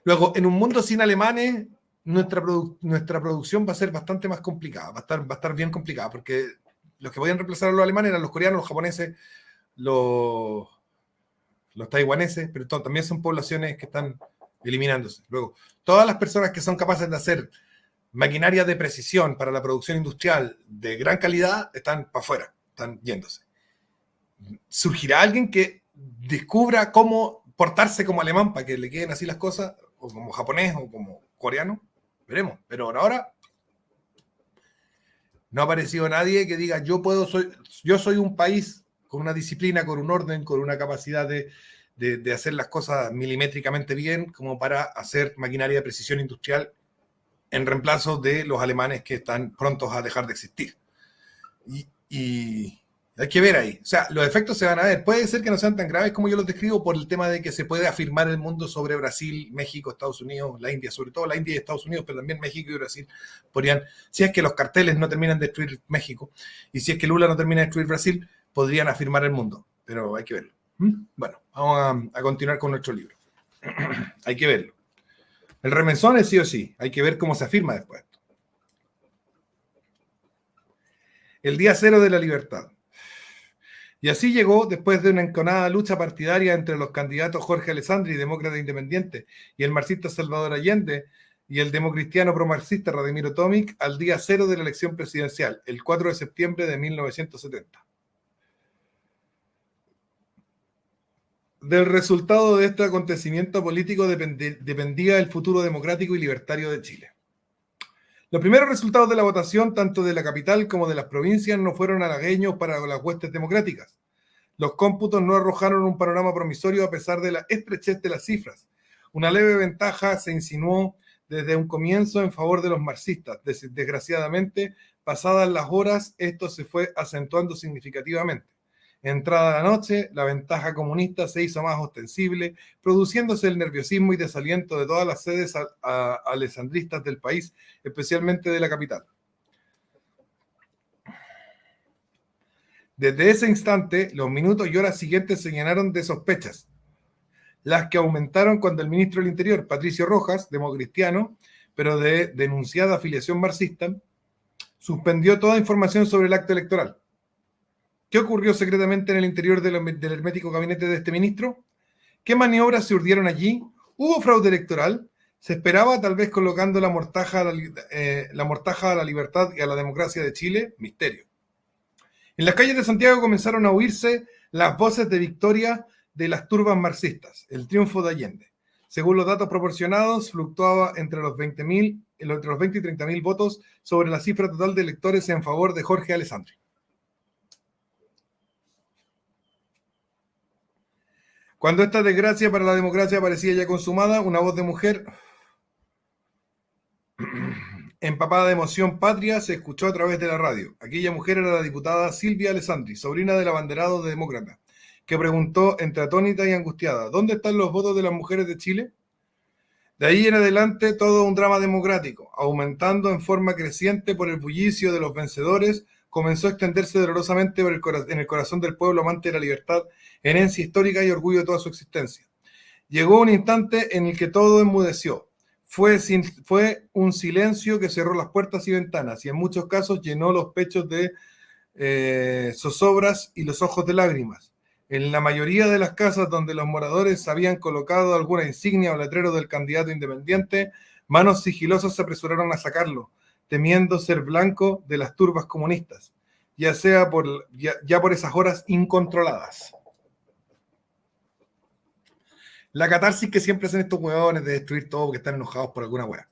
Luego, en un mundo sin alemanes, nuestra producción va a ser bastante más complicada, va a estar bien complicada, porque los que podían reemplazar a los alemanes eran los coreanos, los japoneses, los taiwaneses, pero también son poblaciones que están eliminándose. Luego, todas las personas que son capaces de hacer maquinaria de precisión para la producción industrial de gran calidad están para afuera, están yéndose. ¿Surgirá alguien que descubra cómo portarse como alemán para que le queden así las cosas, o como japonés o como coreano? Veremos, pero ahora no ha aparecido nadie que diga yo soy un país con una disciplina, con un orden, con una capacidad de hacer las cosas milimétricamente bien, como para hacer maquinaria de precisión industrial en reemplazo de los alemanes que están prontos a dejar de existir. Y hay que ver ahí. O sea, los efectos se van a ver. Puede ser que no sean tan graves como yo los describo por el tema de que se puede afirmar el mundo sobre Brasil, México, Estados Unidos, la India, sobre todo la India y Estados Unidos, pero también México y Brasil podrían, si es que los carteles no terminan de destruir México y si es que Lula no termina de destruir Brasil, podrían afirmar el mundo. Pero hay que verlo. Bueno, vamos a continuar con nuestro libro. Hay que verlo. El remesón es sí o sí. Hay que ver cómo se afirma después. El día cero de la libertad. Y así llegó, después de una enconada lucha partidaria entre los candidatos Jorge Alessandri, demócrata independiente, y el marxista Salvador Allende, y el democristiano promarxista Radimiro Tomic, al día cero de la elección presidencial, el 4 de septiembre de 1970. Del resultado de este acontecimiento político dependía el futuro democrático y libertario de Chile. Los primeros resultados de la votación, tanto de la capital como de las provincias, no fueron halagüeños para las huestes democráticas. Los cómputos no arrojaron un panorama promisorio a pesar de la estrechez de las cifras. Una leve ventaja se insinuó desde un comienzo en favor de los marxistas. Desgraciadamente, pasadas las horas, esto se fue acentuando significativamente. Entrada la noche, la ventaja comunista se hizo más ostensible, produciéndose el nerviosismo y desaliento de todas las sedes alessandristas del país, especialmente de la capital. Desde ese instante, los minutos y horas siguientes se llenaron de sospechas, las que aumentaron cuando el ministro del Interior, Patricio Rojas, democristiano, pero de denunciada afiliación marxista, suspendió toda información sobre el acto electoral. ¿Qué ocurrió secretamente en el interior del hermético gabinete de este ministro? ¿Qué maniobras se urdieron allí? ¿Hubo fraude electoral? ¿Se esperaba tal vez colocando la mortaja a la libertad y a la democracia de Chile? Misterio. En las calles de Santiago comenzaron a oírse las voces de victoria de las turbas marxistas, el triunfo de Allende. Según los datos proporcionados, fluctuaba entre los 20 y 30.000 votos sobre la cifra total de electores en favor de Jorge Alessandri. Cuando esta desgracia para la democracia parecía ya consumada, una voz de mujer empapada de emoción patria se escuchó a través de la radio. Aquella mujer era la diputada Silvia Alessandri, sobrina del abanderado de Demócrata, que preguntó entre atónita y angustiada: ¿dónde están los votos de las mujeres de Chile? De ahí en adelante todo un drama democrático, aumentando en forma creciente por el bullicio de los vencedores, comenzó a extenderse dolorosamente en el corazón del pueblo amante de la libertad, herencia histórica y orgullo de toda su existencia. Llegó un instante en el que todo enmudeció. Fue un silencio que cerró las puertas y ventanas y en muchos casos llenó los pechos de zozobras y los ojos de lágrimas. En la mayoría de las casas donde los moradores habían colocado alguna insignia o letrero del candidato independiente, manos sigilosas se apresuraron a sacarlo, temiendo ser blanco de las turbas comunistas, ya por esas horas incontroladas. La catarsis que siempre hacen estos huevones de destruir todo porque están enojados por alguna hueá.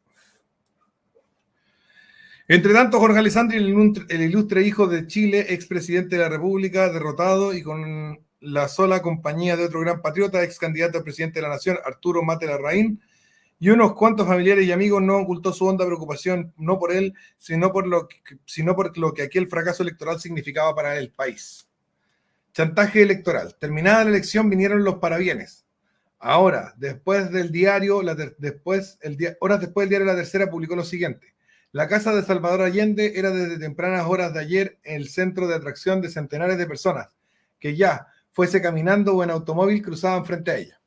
Entre tanto, Jorge Alessandri, el ilustre hijo de Chile, expresidente de la República, derrotado y con la sola compañía de otro gran patriota, ex candidato a presidente de la Nación, Arturo Mate Larraín, y unos cuantos familiares y amigos, no ocultó su honda preocupación, no por él, sino por lo que aquel fracaso electoral significaba para el país. Chantaje electoral. Terminada la elección vinieron los parabienes. Ahora, horas después del diario La Tercera publicó lo siguiente: la casa de Salvador Allende era desde tempranas horas de ayer el centro de atracción de centenares de personas que ya, fuese caminando o en automóvil, cruzaban frente a ella.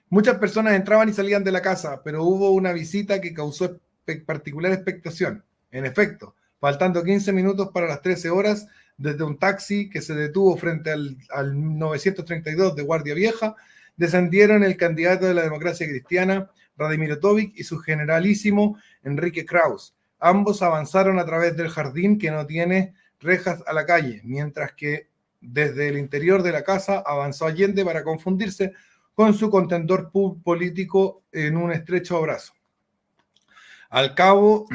Muchas personas entraban y salían de la casa, pero hubo una visita que causó particular expectación. En efecto, faltando 15 minutos para las 13 horas, desde un taxi que se detuvo frente al 932 de Guardia Vieja, descendieron el candidato de la democracia cristiana, Radimiro Tovic, y su generalísimo, Enrique Kraus. Ambos avanzaron a través del jardín que no tiene rejas a la calle, mientras que desde el interior de la casa avanzó Allende para confundirse con su contendor político en un estrecho abrazo. Al cabo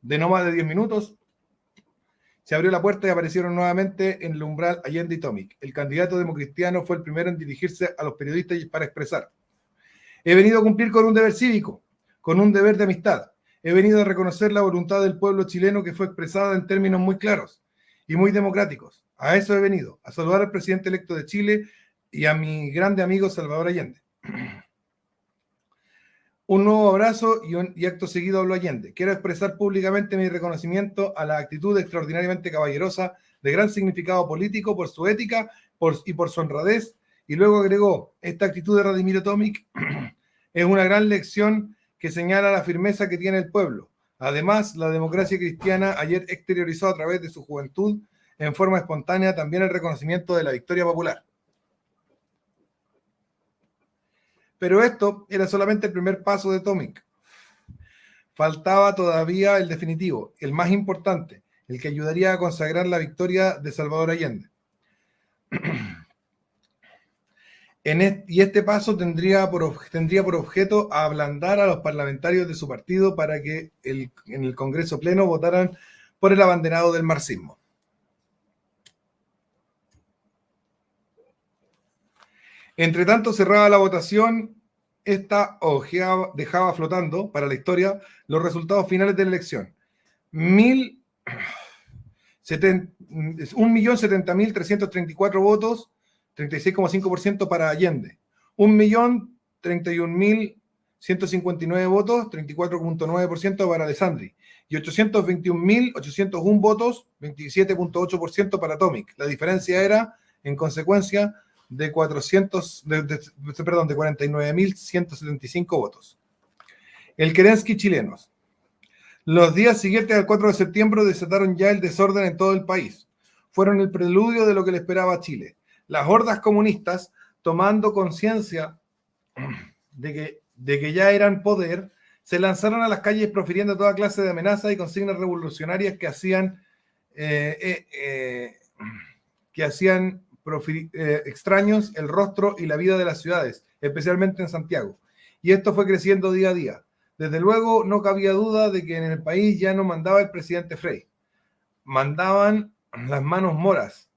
de no más de 10 minutos, se abrió la puerta y aparecieron nuevamente en el umbral Allende y Tomic. El candidato democristiano fue el primero en dirigirse a los periodistas para expresar: he venido a cumplir con un deber cívico, con un deber de amistad. He venido a reconocer la voluntad del pueblo chileno que fue expresada en términos muy claros y muy democráticos. A eso he venido, a saludar al presidente electo de Chile y a mi grande amigo Salvador Allende. Un nuevo abrazo y acto seguido habló Allende. Quiero expresar públicamente mi reconocimiento a la actitud extraordinariamente caballerosa, de gran significado político, por su ética y por su honradez. Y luego agregó: esta actitud de Radimiro Tomic es una gran lección que señala la firmeza que tiene el pueblo. Además, la democracia cristiana ayer exteriorizó a través de su juventud, en forma espontánea, también el reconocimiento de la victoria popular. Pero esto era solamente el primer paso de Tomic. Faltaba todavía el definitivo, el más importante, el que ayudaría a consagrar la victoria de Salvador Allende. Y este paso tendría por objeto ablandar a los parlamentarios de su partido para que en el Congreso Pleno votaran por el abanderado del marxismo. Entre tanto, cerrada la votación, esta dejaba flotando para la historia los resultados finales de la elección. 1.070.334 votos, 36,5% para Allende. 1.031.159 votos, 34,9% para Alessandri. Y 821.801 votos, 27,8% para Tomic. La diferencia era, en consecuencia, de 49.175 votos. El Kerensky chilenos. Los días siguientes al 4 de septiembre desataron ya el desorden en todo el país. Fueron el preludio de lo que le esperaba a Chile. Las hordas comunistas, tomando conciencia de que ya eran poder, se lanzaron a las calles profiriendo toda clase de amenazas y consignas revolucionarias que hacían extraños el rostro y la vida de las ciudades, especialmente en Santiago. Y esto fue creciendo día a día. Desde luego, no cabía duda de que en el país ya no mandaba el presidente Frei. Mandaban las manos moras,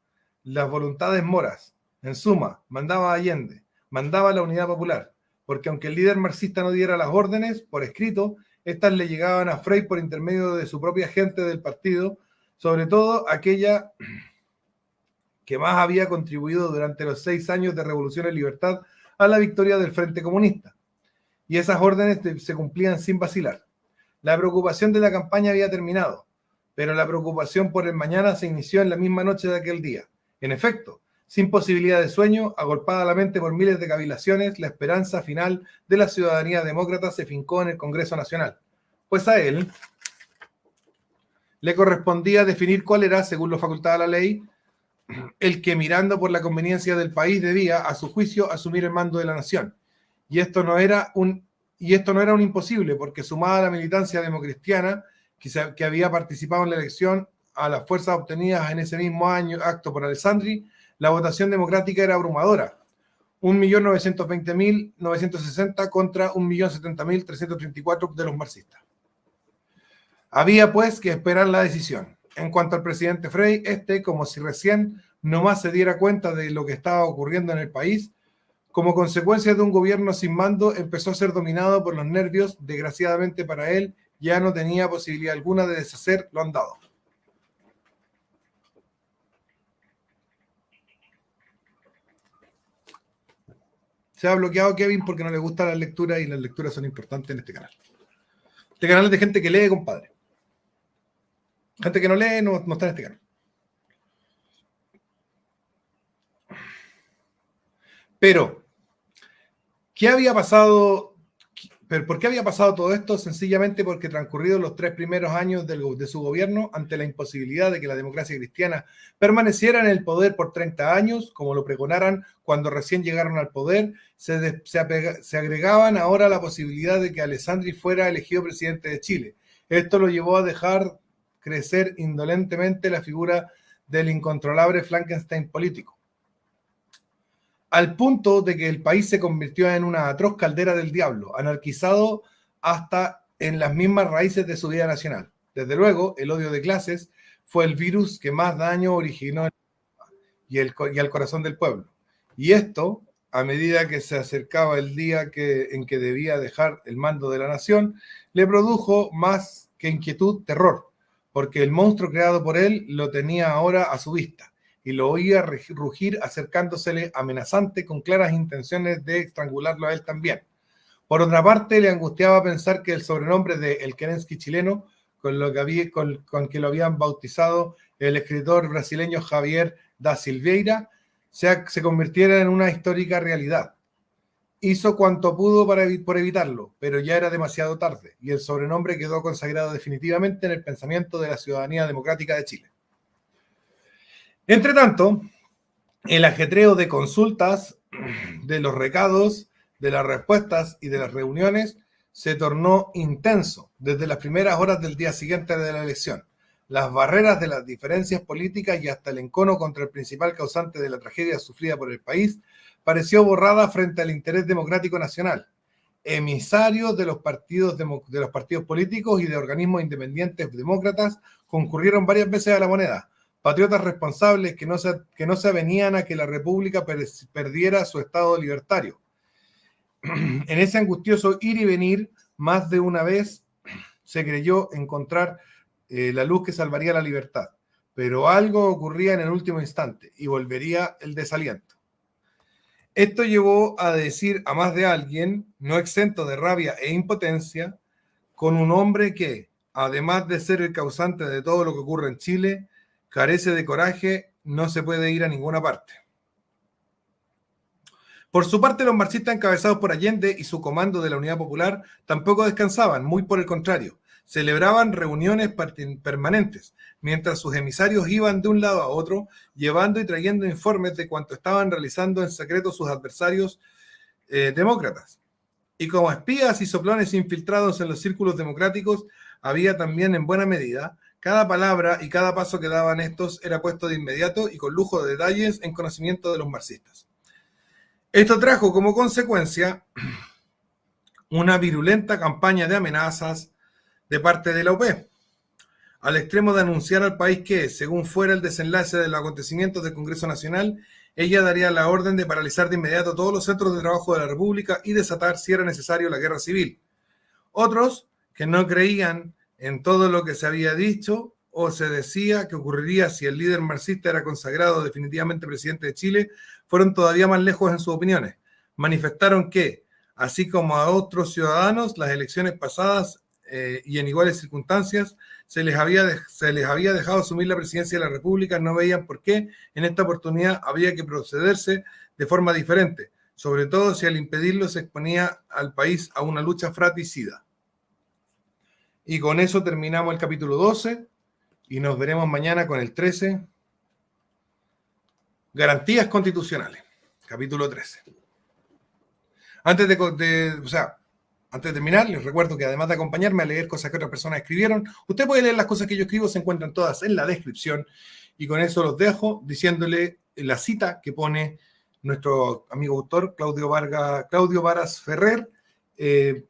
las voluntades moras. En suma, mandaba Allende, mandaba la Unidad Popular, porque aunque el líder marxista no diera las órdenes por escrito, estas le llegaban a Frei por intermedio de su propia gente del partido, sobre todo aquella que más había contribuido durante los 6 años de Revolución y Libertad a la victoria del Frente Comunista. Y esas órdenes se cumplían sin vacilar. La preocupación de la campaña había terminado, pero la preocupación por el mañana se inició en la misma noche de aquel día. En efecto, sin posibilidad de sueño, agolpada a la mente por miles de cavilaciones, la esperanza final de la ciudadanía demócrata se fincó en el Congreso Nacional. Pues a él le correspondía definir cuál era, según lo facultaba la ley, el que mirando por la conveniencia del país debía, a su juicio, asumir el mando de la nación. Y esto no era un imposible, porque sumada a la militancia democristiana que había participado en la elección, a las fuerzas obtenidas en ese mismo acto por Alessandri, la votación democrática era abrumadora. 1.920.960 contra 1.070.334 de los marxistas. Había, pues, que esperar la decisión. En cuanto al presidente Frei, como si recién nomás se diera cuenta de lo que estaba ocurriendo en el país, como consecuencia de un gobierno sin mando, empezó a ser dominado por los nervios. Desgraciadamente para él, ya no tenía posibilidad alguna de deshacer lo andado. Se ha bloqueado Kevin porque no le gusta la lectura y las lecturas son importantes en este canal. Este canal es de gente que lee, compadre. Gente que no lee no está en este canal. Pero, ¿qué había pasado? ¿Por qué había pasado todo esto? Sencillamente porque transcurridos los 3 primeros años de su gobierno, ante la imposibilidad de que la democracia cristiana permaneciera en el poder por 30 años, como lo pregonaran cuando recién llegaron al poder, se agregaban ahora la posibilidad de que Alessandri fuera elegido presidente de Chile. Esto lo llevó a dejar crecer indolentemente la figura del incontrolable Frankenstein político, al punto de que el país se convirtió en una atroz caldera del diablo, anarquizado hasta en las mismas raíces de su vida nacional. Desde luego, el odio de clases fue el virus que más daño originó y al corazón del pueblo. Y esto, a medida que se acercaba el día en que debía dejar el mando de la nación, le produjo más que inquietud, terror, porque el monstruo creado por él lo tenía ahora a su vista y lo oía rugir acercándosele amenazante con claras intenciones de estrangularlo a él también. Por otra parte, le angustiaba pensar que el sobrenombre de El Kerensky chileno, con que lo habían bautizado el escritor brasileño Javier da Silveira, se convirtiera en una histórica realidad. Hizo cuanto pudo por evitarlo, pero ya era demasiado tarde, y el sobrenombre quedó consagrado definitivamente en el pensamiento de la ciudadanía democrática de Chile. Entre tanto, el ajetreo de consultas, de los recados, de las respuestas y de las reuniones se tornó intenso desde las primeras horas del día siguiente de la elección. Las barreras de las diferencias políticas y hasta el encono contra el principal causante de la tragedia sufrida por el país pareció borrada frente al interés democrático nacional. Emisarios de los partidos políticos y de organismos independientes demócratas concurrieron varias veces a la moneda. Patriotas responsables que no se avenían a que la República perdiera su estado libertario. En ese angustioso ir y venir, más de una vez se creyó encontrar la luz que salvaría la libertad. pero algo ocurría en el último instante y volvería el desaliento. Esto llevó a decir a más de alguien, no exento de rabia e impotencia, con un hombre que, además de ser el causante de todo lo que ocurre en Chile, carece de coraje, no se puede ir a ninguna parte. Por su parte, los marxistas encabezados por Allende y su comando de la Unidad Popular tampoco descansaban, muy por el contrario. Celebraban reuniones permanentes, mientras sus emisarios iban de un lado a otro, llevando y trayendo informes de cuanto estaban realizando en secreto sus adversarios demócratas. Y como espías y soplones infiltrados en los círculos democráticos, había también en buena medida, cada palabra y cada paso que daban estos era puesto de inmediato y con lujo de detalles en conocimiento de los marxistas. Esto trajo como consecuencia una virulenta campaña de amenazas de parte de la UP, al extremo de anunciar al país que, según fuera el desenlace de los acontecimientos del Congreso Nacional, ella daría la orden de paralizar de inmediato todos los centros de trabajo de la República y desatar, si era necesario, la guerra civil. Otros, que no creían en todo lo que se había dicho o se decía que ocurriría si el líder marxista era consagrado definitivamente presidente de Chile, fueron todavía más lejos en sus opiniones. Manifestaron que, así como a otros ciudadanos, las elecciones pasadas y en iguales circunstancias se les había dejado asumir la presidencia de la República, no veían por qué en esta oportunidad había que procederse de forma diferente, sobre todo si al impedirlo se exponía al país a una lucha fratricida. Y con eso terminamos el capítulo 12 y nos veremos mañana con el 13. Garantías constitucionales, capítulo 13. Antes de terminar, les recuerdo que además de acompañarme a leer cosas que otras personas escribieron, usted puede leer las cosas que yo escribo, se encuentran todas en la descripción. Y con eso los dejo diciéndole la cita que pone nuestro amigo autor Claudio Varas Ferrer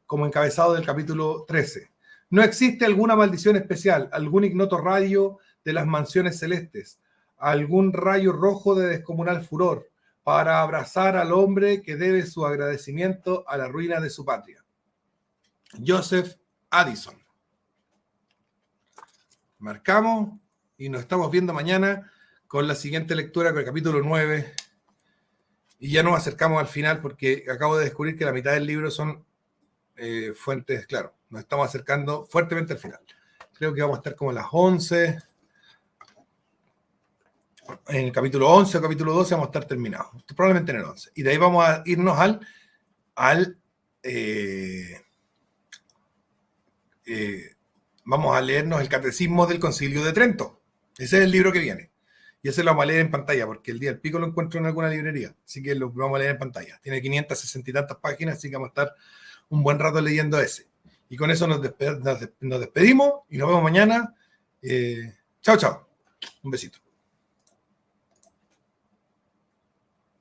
como encabezado del capítulo 13. No existe alguna maldición especial, algún ignoto rayo de las mansiones celestes, algún rayo rojo de descomunal furor, para abrazar al hombre que debe su agradecimiento a la ruina de su patria. Joseph Addison. Marcamos y nos estamos viendo mañana con la siguiente lectura, con el capítulo 9. Y ya nos acercamos al final porque acabo de descubrir que la mitad del libro son fuentes, claro, nos estamos acercando fuertemente al final. Creo que vamos a estar como a las 11. En el capítulo 11 o capítulo 12 vamos a estar terminados. Probablemente en el 11. Y de ahí vamos a irnos vamos a leernos el Catecismo del Concilio de Trento. Ese es el libro que viene. Y ese lo vamos a leer en pantalla, porque el día del pico lo encuentro en alguna librería. Así que lo vamos a leer en pantalla. Tiene 560 y tantas páginas, así que vamos a estar un buen rato leyendo ese. Y con eso nos despedimos y nos vemos mañana. Chao, chao. Un besito.